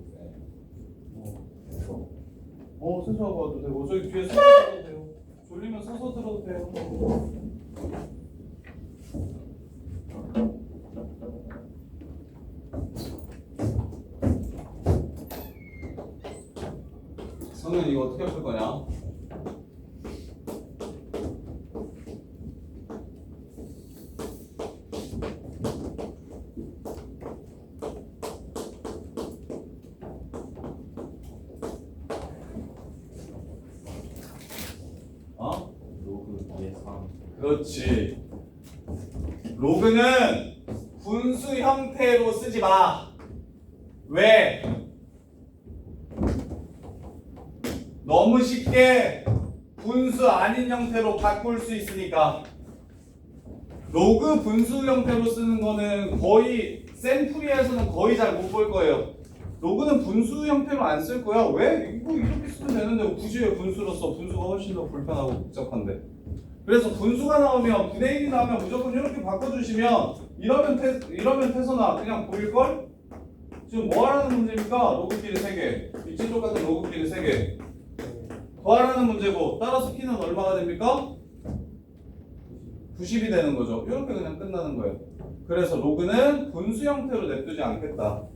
세수하고 와도 되고 저기 뒤에 서서 들어도 돼요. 졸리면 서서 들어도 돼요. 성현 이거 어떻게 풀 거냐? 로그 2의 3. 그렇지. 로그는 분수 형태로 쓰지 마. 왜? 너무 쉽게 분수 아닌 형태로 바꿀 수 있으니까. 로그 분수 형태로 쓰는 거는 거의 샘플이에서는 거의 잘 못 볼 거예요. 로그는 분수 형태로 안 쓸 거야. 왜? 이거 이렇게 쓰면 되는데 굳이 왜 분수로 써? 분수가 훨씬 더 불편하고 복잡한데. 그래서 분수가 나오면 분의 1이 나오면 무조건 이렇게 바꿔주시면 이러면 태선아 그냥 보일걸? 지금 뭐 하라는 문제입니까? 로그끼리 3개. 위치 똑같은 로그끼리 3개. 더하라는 문제고 따라서 P는 얼마가 됩니까? 90이 되는 거죠. 이렇게 그냥 끝나는 거예요. 그래서 로그는 분수 형태로 냅두지 않겠다.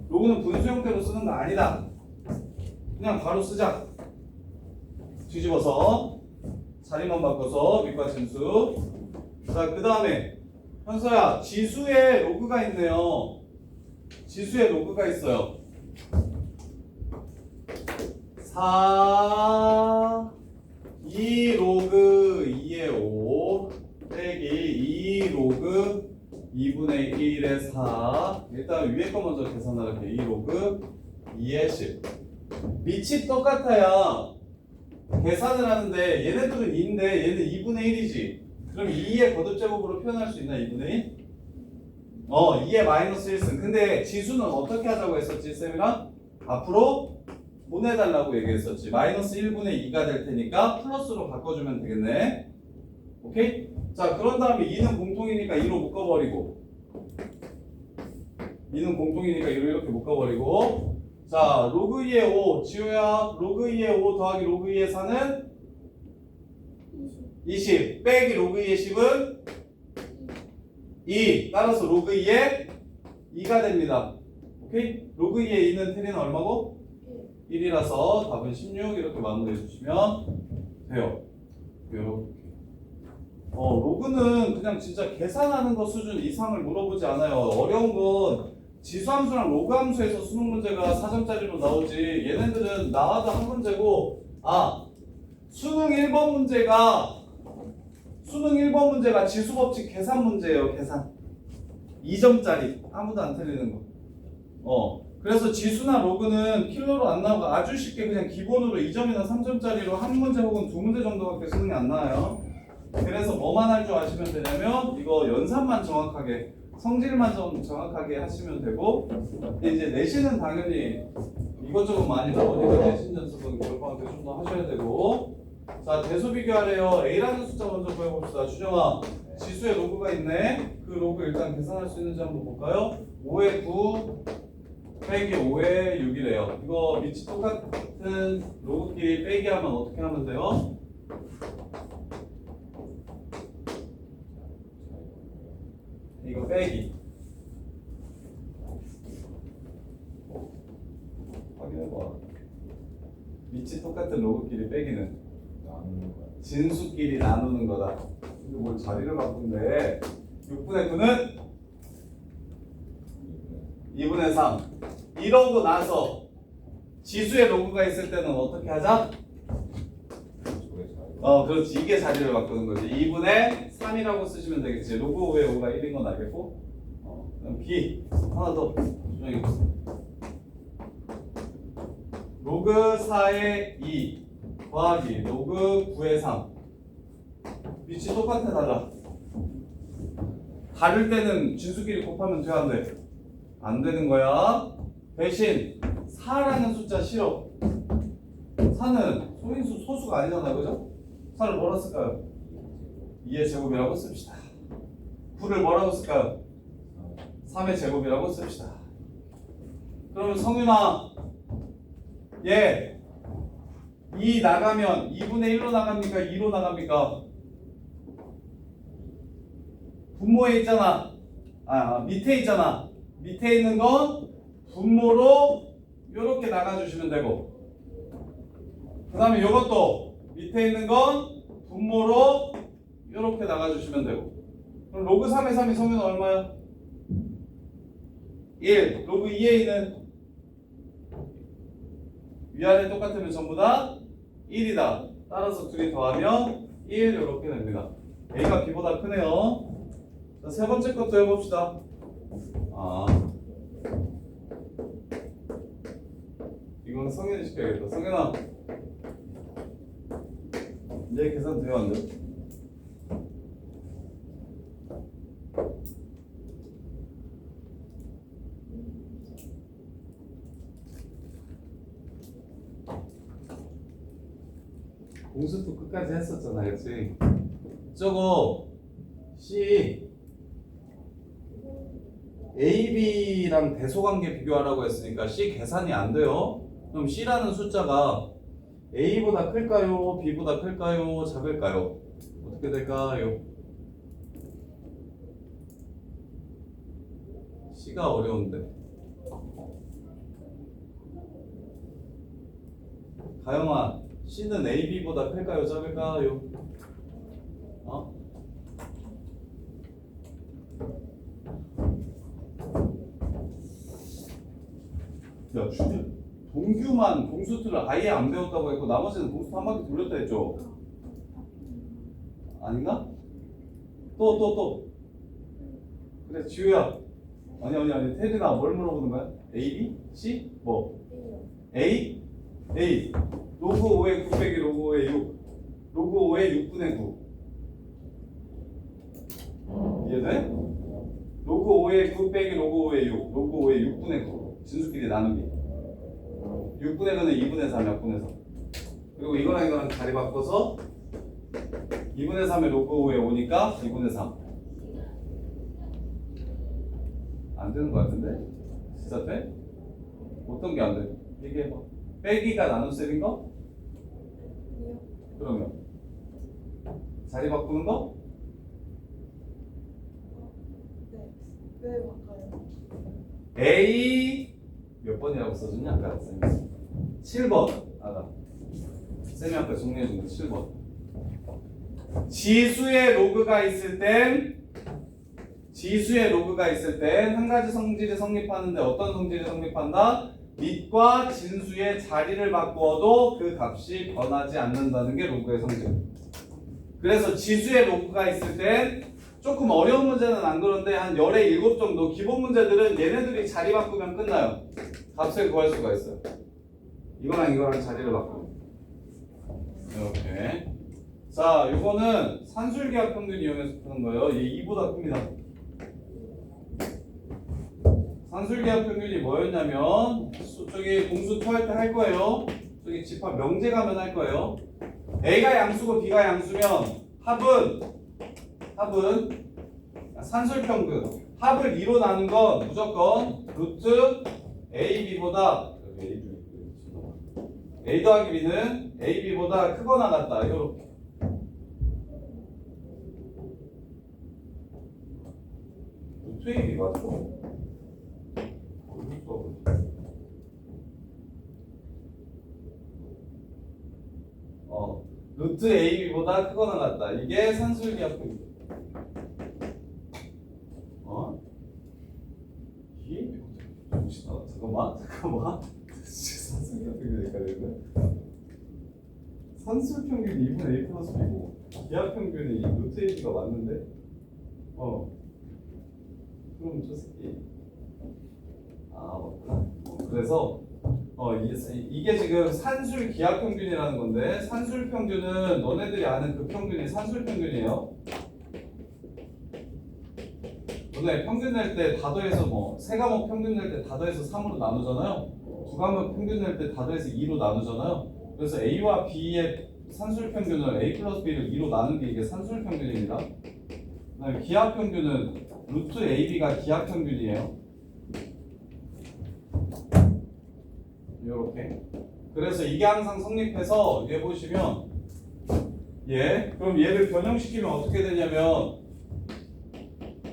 로그는 분수 형태로 쓰는 거 아니다. 그냥 바로 쓰자. 뒤집어서 자리만 바꿔서 밑과 진수. 자, 그 다음에 현서야 지수에 로그가 있네요. 지수에 로그가 있어요. 4 2 로그 2의 5 빼기 2 로그 2분의 1의 4. 일단 위에 거 먼저 계산할게. 2 로그 2의 10. 밑이 똑같아야 계산을 하는데 얘네들은 2인데 얘는 2분의 1이지. 그럼 2의 거듭제곱으로 표현할 수 있나? 2분의 1? 2의 마이너스 1승. 근데 지수는 어떻게 하자고 했었지 쌤이랑? 앞으로 보내달라고 얘기했었지. 마이너스 1분의 2가 될 테니까 플러스로 바꿔주면 되겠네. 오케이? 자, 그런 다음에 2는 공통이니까 2로 묶어버리고 2는 공통이니까 2로 이렇게 묶어버리고 자, 로그 2의 5 지호야 로그 2의 5 더하기 로그 2의 4는 20 빼기 로그 2의 10은 2 따라서 로그 2의 2가 됩니다. 오케이? 로그 2의 2는 테리는 얼마고? 1이라서 답은 16 이렇게 마무리해 주시면 돼요. 이렇게. 로그는 그냥 진짜 계산하는 거 수준 이상을 물어보지 않아요. 어려운 건 지수함수랑 로그함수에서 수능 문제가 4점짜리로 나오지. 얘네들은 나와도 한 문제고 수능 1번 문제가 지수법칙 계산 문제예요. 계산 2점짜리 아무도 안 틀리는 거. 그래서 지수나 로그는 필러로 안 나오고 아주 쉽게 그냥 기본으로 2점이나 3점짜리로 한 문제 혹은 두 문제 정도밖에 수능이 안 나와요. 그래서 뭐만 할 줄 아시면 되냐면 이거 연산만 정확하게 성질만 좀 정확하게 하시면 되고 근데 이제 내신은 당연히 이것저것 많이 나오니까 내신 연습은 결과한 때 좀 더 하셔야 되고 자 대소 비교하래요. A라는 숫자 먼저 구해봅시다. 주정아 지수에 로그가 있네. 그 로그 일단 계산할 수 있는지 한번 볼까요? 5에 9 빼기 5에 6이래요. 이거 밑이 똑같은 로그끼리 빼기 하면 어떻게 하면 돼요? 이거 빼기 확인해봐. 밑이 똑같은 로그끼리 빼기는 나누는 거야. 진수끼리 나누는 거다. 근데 뭘 자리를 바꾼대. 6분의 9는 2분의 3 이러고 나서 지수에 로그가 있을 때는 어떻게 하자? 그렇지. 이게 자리를 바꾸는 거지. 2분의 3이라고 쓰시면 되겠지. 로그 5에 5가 1인 건 알겠고 그럼 B 하나 더 조정이 로그 4에 2 더하기 로그 9에 3 밑이 똑같아 달라. 다를 때는 진수끼리 곱하면 돼 안 돼? 안 되는 거야. 대신 4라는 숫자 싫어. 4는 소인수 소수가 아니잖아. 그죠? 4를 뭐라 쓸까요? 2의 제곱이라고 씁시다. 9를 뭐라고 쓸까요? 3의 제곱이라고 씁시다. 그러면 성윤아 얘 2 나가면 2분의 1로 나갑니까? 2로 나갑니까? 분모에 있잖아. 밑에 있잖아. 밑에 있는 건 분모로 이렇게 나가주시면 되고 그 다음에 이것도 밑에 있는 건 분모로 이렇게 나가주시면 되고 그럼 로그 3의 3이 성윤은 얼마야? 1 로그 2의 2는 위아래 똑같으면 전부 다 1이다. 따라서 둘이 더하면 1 이렇게 됩니다. A가 B보다 크네요. 자, 세 번째 것도 해봅시다. 이건 성현이 시켜야겠다. 성현아 이제 계산 돼요 안 돼요? 공수도 끝까지 했었잖아, 그치? 저거 C AB랑 대소관계 비교하라고 했으니까 C 계산이 안 돼요. 그럼 C라는 숫자가 A보다 클까요? B보다 클까요? 작을까요? 어떻게 될까요? C가 어려운데. 가영아, C는 AB보다 클까요? 작을까요? 어? 야, 준이 동규만 공수트를 아예 안 배웠다고 했고 나머지는 공수트 한 바퀴 돌렸다 했죠? 아닌가? 또 그래 지우야. 아니 테드가 뭘 물어보는 거야? A, B, C? 뭐? A? 로그 5의 9 빼기 로그 5의 6 로그 5의 6분의 9 이해돼? 로그 5의 9 빼기 로그 5의 6 로그 5의 6분의 9 진수끼리 나누기 6분의 9는 2분의 3 약분의 3 그리고 이거랑 자리 바꿔서 2분의 3의 로그 5에 5니까 2분의 3 안 되는 거 같은데? 진짜 돼? 어떤 게 안 돼? 얘기해봐. 빼기가 나눗셈인 거? 그러면 자리 바꾸는 거? 네. 왜 바꿔요? A 몇 번이라고 써줬냐? 아까 쌤이 7번 알아. 쌤이 아까 정리해준 거 7번 지수의 로그가 있을 땐 한 가지 성질이 성립하는데 어떤 성질이 성립한다? 밑과 진수의 자리를 바꾸어도 그 값이 변하지 않는다는 게 로그의 성질. 그래서 지수의 로그가 있을 땐 조금 어려운 문제는 안 그런데 한 열의 7 정도 기본 문제들은 얘네들이 자리 바꾸면 끝나요. 값을 구할 수가 있어요. 이거랑 자리를 바꾸면 이렇게. 자, 이거는 산술기하 평균 이용해서 푸는 거예요. 얘 2보다 큽니다. 산술기하 평균이 뭐였냐면 저기 공수 토할 때 할 거예요. 저기 집합 명제 가면 할 거예요. A가 양수고 B가 양수면 합은 산술평균 합을 2로 나눈 건 무조건 루트 AB보다 A 더하기 B는 AB보다 크거나 같다. 이렇게 루트 AB 맞죠? 루트 AB보다 크거나 같다. 이게 산술기하 평균. 이게 잠깐만. 산술기하 평균이 헷갈리네. 산술 평균이 2분의 A 플러스 B고 기하 평균이 루트 AB가 맞는데? 그럼 저 새끼 맞구나. 그래서 이게 지금 산술 기하 평균이라는 건데 산술 평균은 너네들이 아는 그 평균이 산술 평균이에요. 너네 평균 낼 때 다 더해서 세 과목 평균 낼 때 다 더해서 3으로 나누잖아요. 두 과목 평균 낼 때 다 더해서 2로 나누잖아요. 그래서 A와 B의 산술 평균을 A 플러스 B를 2로 나눈 게 이게 산술 평균입니다. 그다음에 기하 평균은 루트 AB가 기하 평균이에요. 이렇게. 그래서 이게 항상 성립해서 얘 보시면 그럼 얘를 변형시키면 어떻게 되냐면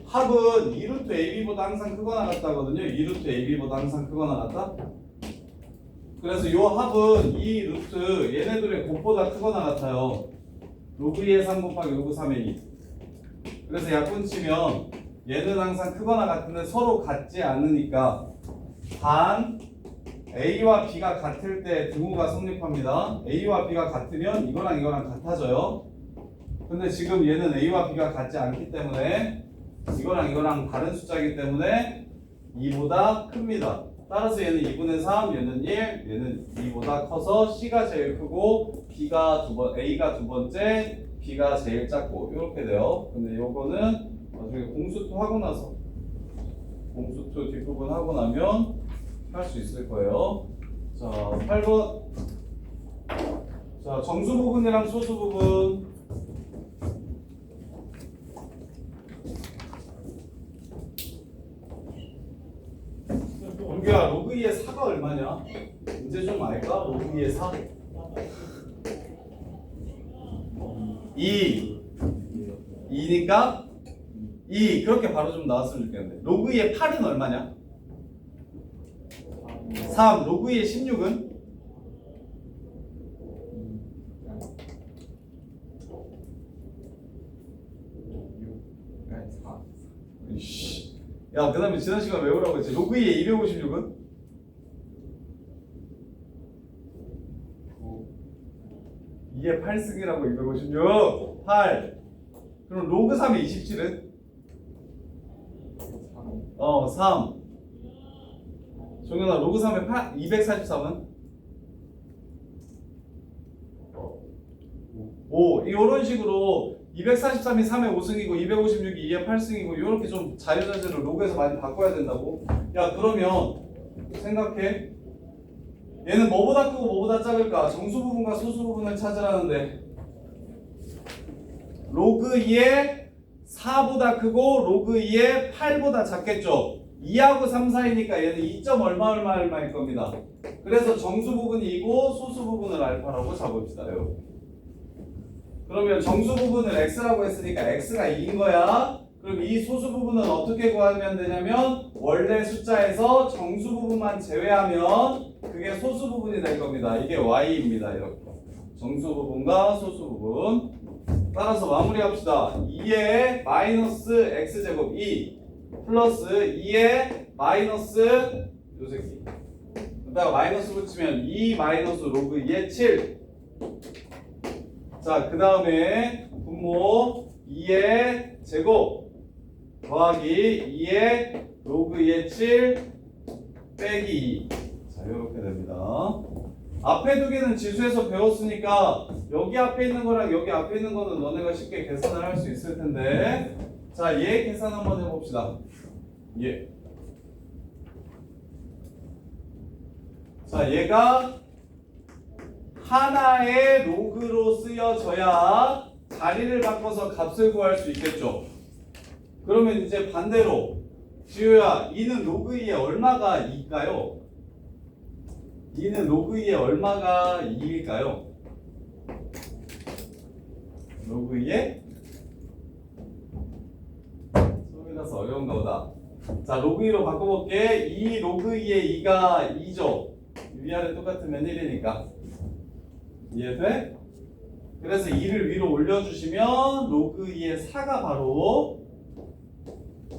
합은 2루트 AB보다 항상 크거나 같다거든요. 2루트 AB보다 항상 크거나 같다. 그래서 이 합은 이 루트 얘네들의 곱보다 크거나 같아요. 로그 2의 3 곱하기 로그 3의 2. 그래서 약분치면 얘는 항상 크거나 같은데 서로 같지 않으니까 단 A와 B가 같을 때 등호가 성립합니다. A와 B가 같으면 이거랑 같아져요. 근데 지금 얘는 A와 B가 같지 않기 때문에 이거랑 다른 숫자이기 때문에 2보다 큽니다. 따라서 얘는 2분의 3, 얘는 1, 얘는 2보다 커서 C가 제일 크고 A가 두 번째, B가 제일 작고 이렇게 돼요. 근데 요거는 나중에 공수투 하고 나서 공수투 뒷부분 하고 나면 할 수 있을 거예요. 자, 8번. 자, 정수 부분이랑 소수 부분. 은규야, 로그 2의 4가 얼마냐? 이제 좀 알까? 로그 2의 4. 2. 2니까 2. 그렇게 바로 좀 나왔으면 좋겠는데. 로그 2의 8은 얼마냐? 3. 로그 2의 16은? 4. 이씨. 야, 그 다음에 지난 시간 외우라고 했지. 로그 2의 256은? 2의 8 쓰기라고 256. 8. 그럼 로그 3의 27은? 3. 종현아, 로그 3의 8, 243은? 5. 이런 식으로 243이 3의 5승이고 256이 2의 8승이고 이렇게 좀 자유자재로 로그에서 많이 바꿔야 된다고. 야, 그러면 생각해. 얘는 뭐보다 크고 뭐보다 작을까? 정수 부분과 소수 부분을 찾으라는데 로그 2의 4보다 크고 로그 2의 8보다 작겠죠? 2하고 3 사이니까 얘는 2점 얼마 얼마일 겁니다. 그래서 정수 부분이 2고 소수 부분을 알파라고 잡읍시다요. 그러면 정수 부분을 x라고 했으니까 x가 2인 거야. 그럼 이 소수 부분은 어떻게 구하면 되냐면 원래 숫자에서 정수 부분만 제외하면 그게 소수 부분이 될 겁니다. 이게 y입니다. 이렇게 정수 부분과 소수 부분. 따라서 마무리합시다. 2의 마이너스 x제곱 2 플러스 2의 마이너스 요 새끼. 그다가 마이너스 붙이면 2 마이너스 로그 2의 7. 자, 그 다음에 분모 2의 제곱 더하기 2의 로그 2의 7 빼기 2. 자, 이렇게 됩니다. 앞에 두 개는 지수에서 배웠으니까 여기 앞에 있는 거랑 여기 앞에 있는 거는 너네가 쉽게 계산을 할 수 있을 텐데, 자, 얘 계산 한번 해봅시다. 얘. 자, 얘가 하나의 로그로 쓰여져야 자리를 바꿔서 값을 구할 수 있겠죠. 그러면 이제 반대로 지우야, 2는 로그 2에 얼마가 2일까요? 2는 로그 2에 얼마가 2일까요? 로그 2에? 수업이라서 어려운가 보다. 자, 로그 2로 바꿔볼게. 2 로그 2에 2가 2죠. 위아래 똑같으면 1이니까. 이해돼? 그래서 2를 위로 올려주시면 로그 2의 4가 바로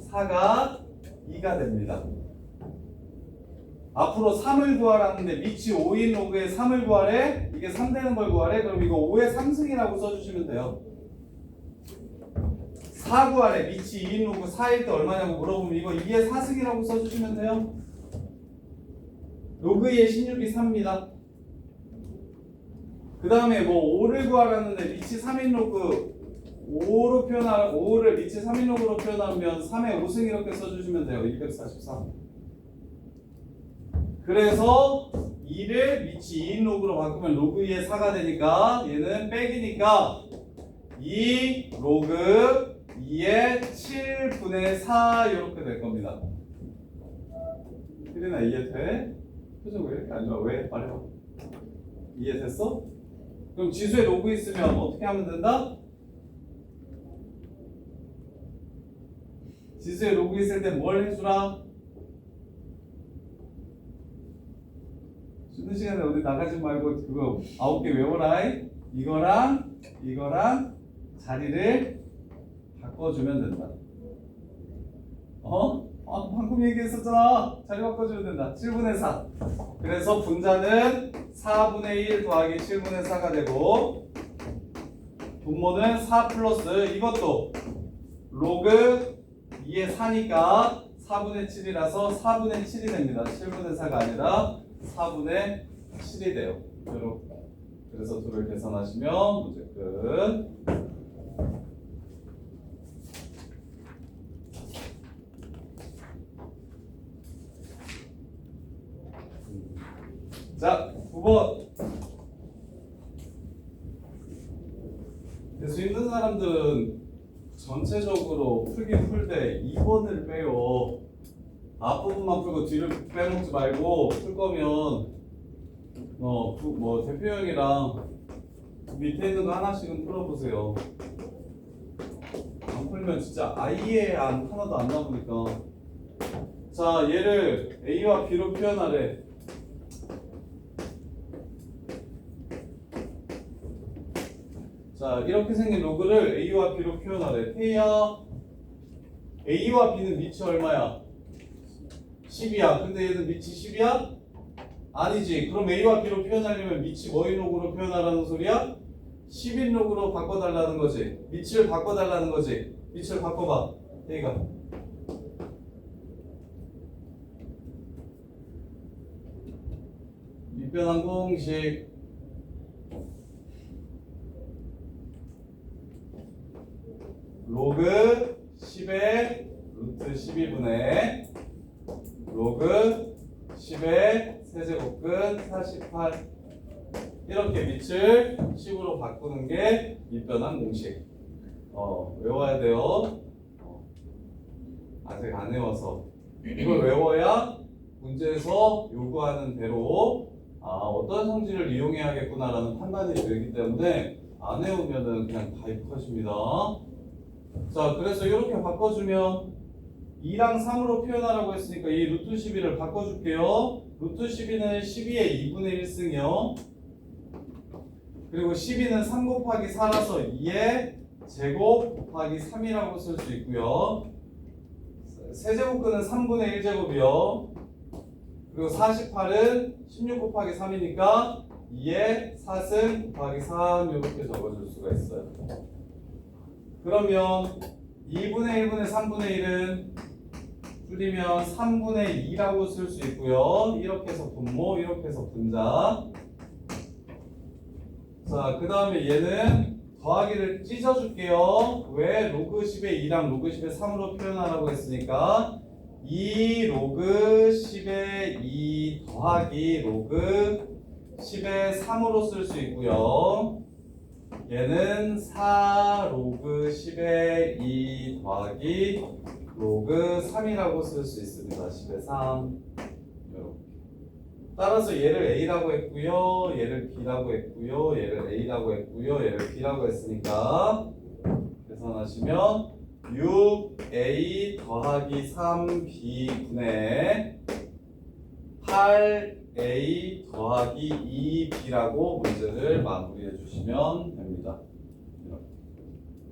4가 2가 됩니다. 앞으로 3을 구하라는데 밑이 5인 로그에 3을 구하래? 이게 3 되는 걸 구하래? 그럼 이거 5의 3승이라고 써주시면 돼요. 4 구하래. 밑이 2인 로그 4일 때 얼마냐고 물어보면 이거 2의 4승이라고 써주시면 돼요. 로그 2의 16이 3입니다. 그 다음에 뭐 5를 구하라는데 밑이 3인 로그 5를 밑이 3인 로그로 표현하면 3의 5승 이렇게 써주시면 돼요. 243. 그래서 2를 밑이 2인 로그로 바꾸면 로그 2의 4가 되니까 얘는 빼기니까 2 로그 2의 7분의 4 이렇게 될 겁니다. 필이나 이해돼? 표정 왜 이렇게 안 좋아? 왜? 말해봐. 이해됐어? 그럼 지수에 로그 있으면 어떻게 하면 된다? 지수에 로그 있을 때 뭘 해주라? 쉬는 시간에 어디 나가지 말고 그거 9개 외워라. 이거랑 자리를 바꿔주면 된다. 방금 얘기했었잖아. 자리 바꿔주면 된다. 7분의 4. 그래서 분자는 4분의 1 더하기 7분의 4가 되고 분모는 4 플러스 이것도 로그 2의 4니까 4분의 7이라서 4분의 7이 됩니다. 7분의 4가 아니라 4분의 7이 돼요. 이렇게. 그래서 둘을 계산하시면 문제 끝. 자, 9번. 대수 힘든 사람들은 전체적으로 풀긴 풀되 2번을 빼요. 앞부분만 풀고 뒤를 빼먹지 말고 풀 거면 뭐 대표형이랑 밑에 있는 거 하나씩은 풀어보세요. 안 풀면 진짜 아예 하나도 안 나오니까. 자, 얘를 A와 B로 표현하래. 자, 이렇게 생긴 로그를 A와 B로 표현하래. 태희야, A와 B는 밑이 얼마야? 10이야. 근데 얘는 밑이 10이야? 아니지. 그럼 A와 B로 표현하려면 밑이 뭐인 로그로 표현하라는 소리야? 10인 로그로 바꿔달라는 거지. 밑을 바꿔달라는 거지. 밑을 바꿔봐. 태희가. 밑변환 공식. 로그 10의 루트 12분의 로그 10의 세제곱근 48 이렇게 밑을 10으로 바꾸는 게 밑변환 공식. 외워야 돼요. 아직 안 외워서 이걸 외워야 문제에서 요구하는 대로 어떤 성질을 이용해야겠구나라는 판단이 되기 때문에 안 외우면은 그냥 다입컷입니다. 자, 그래서 이렇게 바꿔주면 2랑 3으로 표현하라고 했으니까 이 루트 12를 바꿔줄게요. 루트 12는 12의 2분의 1승이요. 그리고 12는 3 곱하기 4라서 2의 제곱 곱하기 3이라고 쓸 수 있고요. 세제곱근은 3분의 1제곱이요. 그리고 48은 16 곱하기 3이니까 2의 4승 곱하기 3 이렇게 적어줄 수가 있어요. 그러면 2분의 1분의 3분의 1은 줄이면 3분의 2라고 쓸 수 있고요. 이렇게 해서 분모, 이렇게 해서 분자. 자, 그 다음에 얘는 더하기를 찢어줄게요. 왜? 로그 10의 2랑 로그 10의 3으로 표현하라고 했으니까 2 로그 10의 2 더하기 로그 10의 3으로 쓸 수 있고요. 얘는 4 로그 10의 2 더하기 로그 3이라고 쓸 수 있습니다. 10의 3 이렇게. 따라서 얘를 A라고 했고요. 얘를 B라고 했고요. 얘를 A라고 했고요. 얘를 B라고 했으니까 계산하시면 6A 더하기 3B 분의 8A 더하기 2B라고 문제를 마무리해 주시면 됩니다.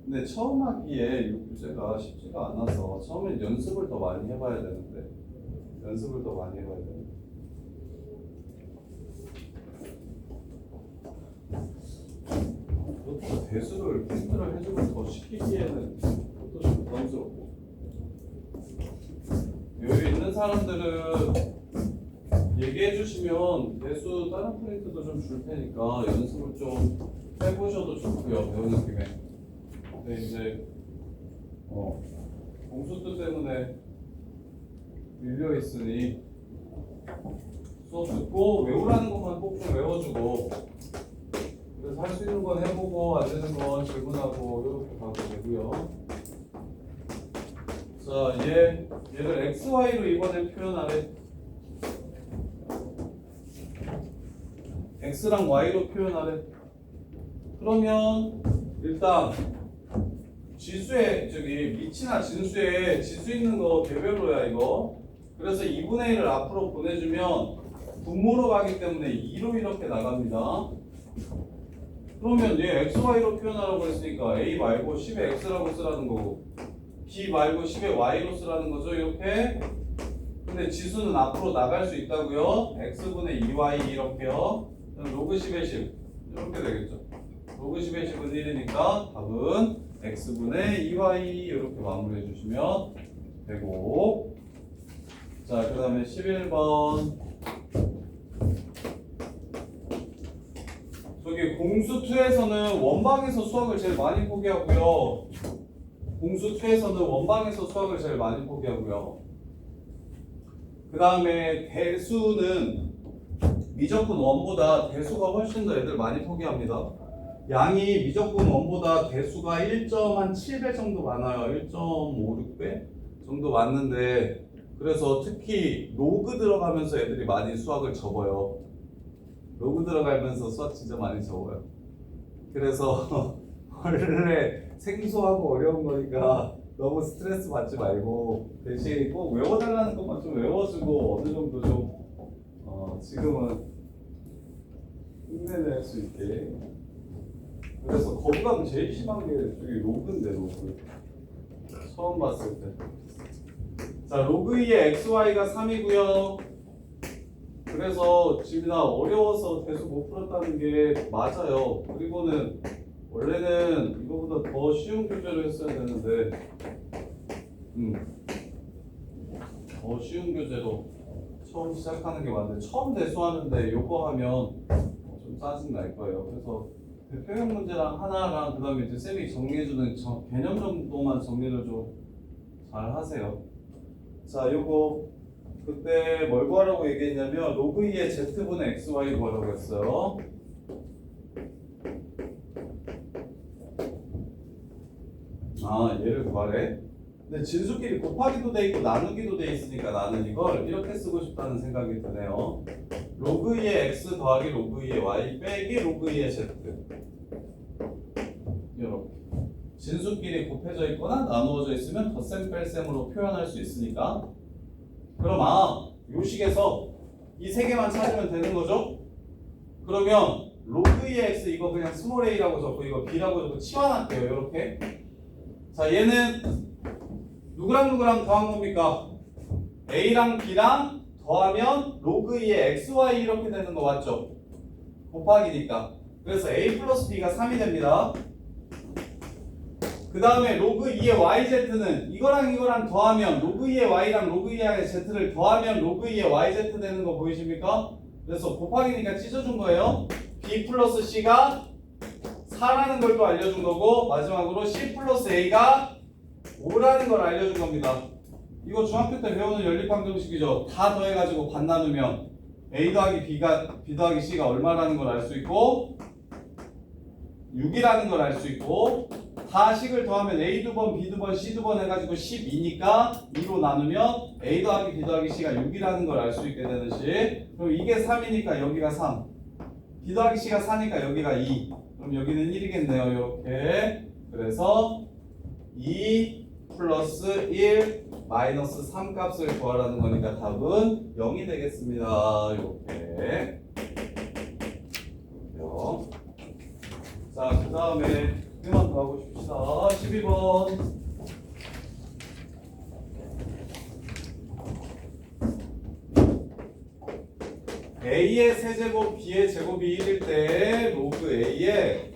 근데 처음 하기에 이 문제가 쉽지가 않아서 처음엔 연습을 더 많이 해봐야 되는데 연습을 더 많이 해봐야 되는데 그것도 대수를 테스트를 해주고 더 시키기에는 그것도 좀 부담스럽고 여유 있는 사람들은 얘기해 주시면 대수 다른 프린트도 좀 줄 테니까 연습을 좀 해보셔도 좋고요. 배우는 김에. 근데 이제 공수도 때문에 밀려 있으니 수업 듣고 외우라는 것만 꼭 좀 외워주고 그래서 할 수 있는 건 해보고 안 되는 건 질문하고 이렇게 가도 되고요. 자, 얘를 XY로 이번에 표현하래. X랑 Y로 표현하래. 그러면 일단 지수에 밑이나 진수에 지수 있는 거 개별로야 이거. 그래서 2분의 1을 앞으로 보내주면 분모로 가기 때문에 2로 이렇게 나갑니다. 그러면 얘 XY로 표현하라고 했으니까 A 말고 10의 X라고 쓰라는 거고 B 말고 10의 Y로 쓰라는 거죠 이렇게. 근데 지수는 앞으로 나갈 수 있다고요. X분의 2Y 이렇게요. 로그 10의 10 이렇게 되겠죠. 로그 10의 10은 1이니까 답은 X분의 2Y 이렇게 마무리해 주시면 되고. 자, 그 다음에 11번 저기 공수2에서는 원방에서 수학을 제일 많이 포기하고요. 공수2에서는 원방에서 수학을 제일 많이 포기하고요. 그 다음에 대수는 미적분 1보다 대수가 훨씬 더 애들 많이 포기합니다. 양이 미적분 1보다 대수가 1.7배 정도 많아요. 1.56배 정도 많는데 그래서 특히 로그 들어가면서 애들이 많이 수학을 접어요. 로그 들어가면서 수학 진짜 많이 접어요. 그래서 원래 생소하고 어려운 거니까 너무 스트레스 받지 말고 대신 꼭 외워달라는 것만 좀 외워주고 어느 정도 좀 지금은 흉내낼 수 있게. 그래서 거부감 제일 심한 게 저기 로그인데 로그 처음 봤을 때. 자 로그 2의 xy가 3이고요. 그래서 지금 나 어려워서 대수 못 풀었다는 게 맞아요. 그리고는 원래는 이거보다 더 쉬운 교재로 했어야 되는데 더 쉬운 교재로 처음 시작하는 게 맞는데 처음 대수하는데 요거 하면 좀 짜증 날 거예요. 그래서 표현 문제랑 하나랑 그 다음에 이제 쌤이 정리해주는 개념 정도만 정리를 좀 잘 하세요. 자 요거 그때 뭘 구하라고 얘기했냐면 로그 2의 z분의 xy 구하라고 했어요. 아 얘를 구하래? 근데 진수끼리 곱하기도 돼 있고 나누기도 돼 있으니까 나는 이걸 이렇게 쓰고 싶다는 생각이 드네요. 로그 2의 x 더하기 로그 2의 y 빼기 로그 2의 z 이렇게 진수끼리 곱해져 있거나 나누어져 있으면 덧셈 뺄셈으로 표현할 수 있으니까 그럼 요 식에서 이 세 개만 찾으면 되는 거죠? 그러면 로그 2의 x 이거 그냥 스몰 a라고 적고 이거 b라고 적고 치환할게요. 이렇게 자 얘는 누구랑 누구랑 더한 겁니까? a랑 b랑 더하면 로그 2의 xy 이렇게 되는 거 맞죠? 곱하기니까 그래서 a 플러스 b가 3이 됩니다. 그 다음에 로그 2의 yz는 이거랑 이거랑 더하면 로그 2의 y랑 로그 2의 z를 더하면 로그 2의 yz 되는 거 보이십니까? 그래서 곱하기니까 찢어준 거예요. b 플러스 c가 4라는 걸 또 알려준 거고 마지막으로 c 플러스 a가 5라는 걸 알려준 겁니다. 이거 중학교 때 배우는 연립방정식이죠. 다 더해가지고 반 나누면 a 더하기 b 더하기 c가 얼마라는 걸 알 수 있고 6이라는 걸 알 수 있고 다 식을 더하면 a 두 번, b 두 번, c 두 번 해가지고 12니까 2로 나누면 a 더하기 b 더하기 c가 6이라는 걸 알 수 있게 되는 식. 그럼 이게 3이니까 여기가 3 b 더하기 c가 4니까 여기가 2 그럼 여기는 1이겠네요. 이렇게 그래서 2 플러스 1 마이너스 3 값을 구하라는 거니까 답은 0이 되겠습니다. 이렇게 자, 그 다음에 그만 더 하고 싶시다. 12번. a의 세제곱 b의 제곱이 1일 때 로그 a의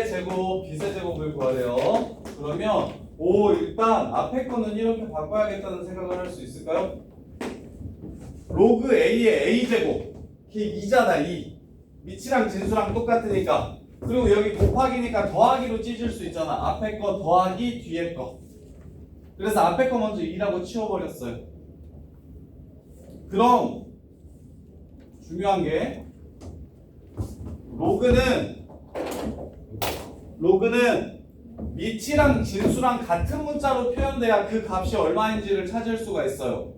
제곱 b 세제곱을 구하래요. 그러면 일단 앞에 거는 이렇게 바꿔야겠다는 생각을 할 수 있을까요? 로그 a의 a 제곱 이게 2잖아. 2 밑이랑 진수랑 똑같으니까 그리고 여기 곱하기니까 더하기로 찢을 수 있잖아. 앞에 거 더하기 뒤에 거. 그래서 앞에 거 먼저 2라고 치워버렸어요. 그럼 중요한 게 로그는 밑이랑 진수랑 같은 문자로 표현돼야 그 값이 얼마인지를 찾을 수가 있어요.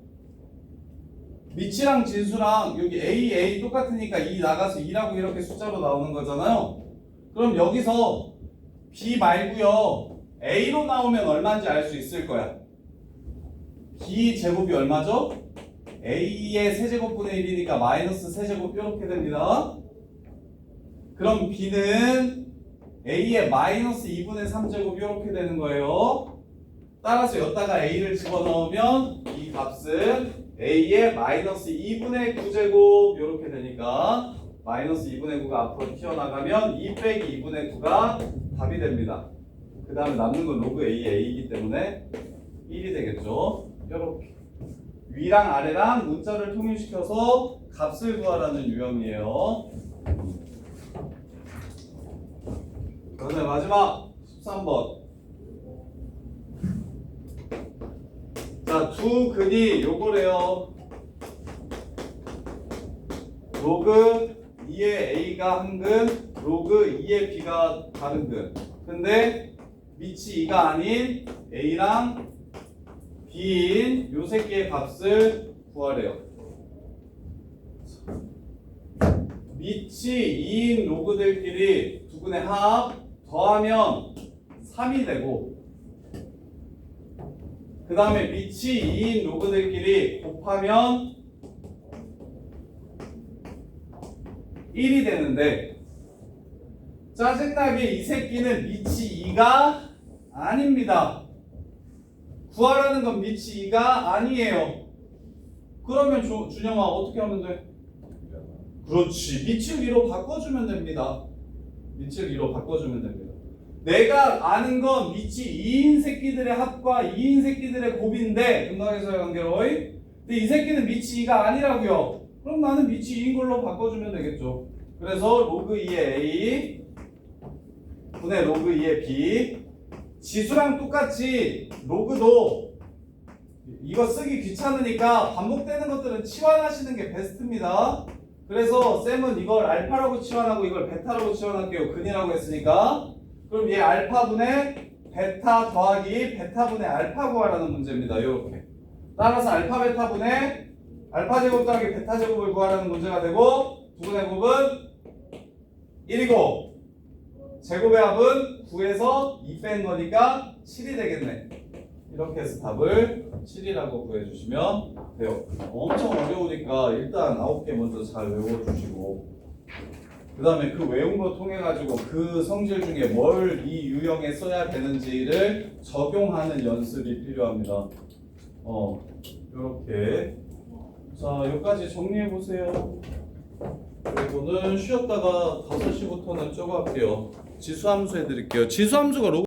밑이랑 진수랑 여기 a 똑같으니까 2 나가서 2라고 이렇게 숫자로 나오는 거잖아요. 그럼 여기서 b 말고요 a로 나오면 얼마인지 알 수 있을 거야. b 제곱이 얼마죠? a의 세제곱분의 1이니까 마이너스 세제곱 이렇게 됩니다. 그럼 b는 a의 마이너스 2분의 3제곱 이렇게 되는 거예요. 따라서 여기다가 a를 집어넣으면 이 값은 a의 마이너스 2분의 9제곱 이렇게 되니까 마이너스 2분의 9가 앞으로 튀어나가면 2 빼기 2분의 9가 답이 됩니다. 그 다음에 남는 건 로그 a이기 때문에 1이 되겠죠. 이렇게 위랑 아래랑 문자를 통일시켜서 값을 구하라는 유형이에요. 그다음에 마지막 13번. 자, 두 근이 요거래요. 로그 2의 a가 한 근, 로그 2의 b가 다른 근. 근데 밑이 2가 아닌 a랑 b인 요 새끼의 값을 구하래요. 밑이 2인 로그들끼리 두 근의 합 더하면 3이 되고, 그 다음에 밑이 2인 로그들끼리 곱하면 1이 되는데, 짜증나게 이 새끼는 밑이 2가 아닙니다. 구하라는 건 밑이 2가 아니에요. 그러면 준영아 어떻게 하면 돼? 그렇지. 밑을 2로 바꿔주면 됩니다. 밑을 2로 바꿔주면 됩니다. 내가 아는 건 밑이 2인 새끼들의 합과 2인 새끼들의 곱인데, 근각에서의 관계로. 근데 이 새끼는 밑이 2가 아니라고요. 그럼 나는 밑이 2인 걸로 바꿔주면 되겠죠. 그래서 로그 2의 a 분의 로그 2의 b. 지수랑 똑같이 로그도 이거 쓰기 귀찮으니까 반복되는 것들은 치환하시는 게 베스트입니다. 그래서 쌤은 이걸 알파라고 치환하고 이걸 베타라고 치환할게요. 근이라고 했으니까. 그럼 얘 알파분의 베타 더하기 베타분의 알파 구하라는 문제입니다. 이렇게. 따라서 알파 베타분의 알파 제곱 더하기 베타 제곱을 구하라는 문제가 되고, 두 분의 곱은 1이고 제곱의 합은 9에서 2 뺀 거니까 7이 되겠네. 이렇게 해서 답을 7이라고 구해주시면 돼요. 엄청 어려우니까 일단 9개 먼저 잘 외워주시고, 그 다음에 그 외운 거 통해 가지고 그 성질 중에 뭘 이 유형에 써야 되는지를 적용하는 연습이 필요합니다. 이렇게. 자, 여기까지 정리해 보세요. 그리고는 쉬었다가 5시부터는 저거 할게요. 지수함수 해드릴게요. 지수함수가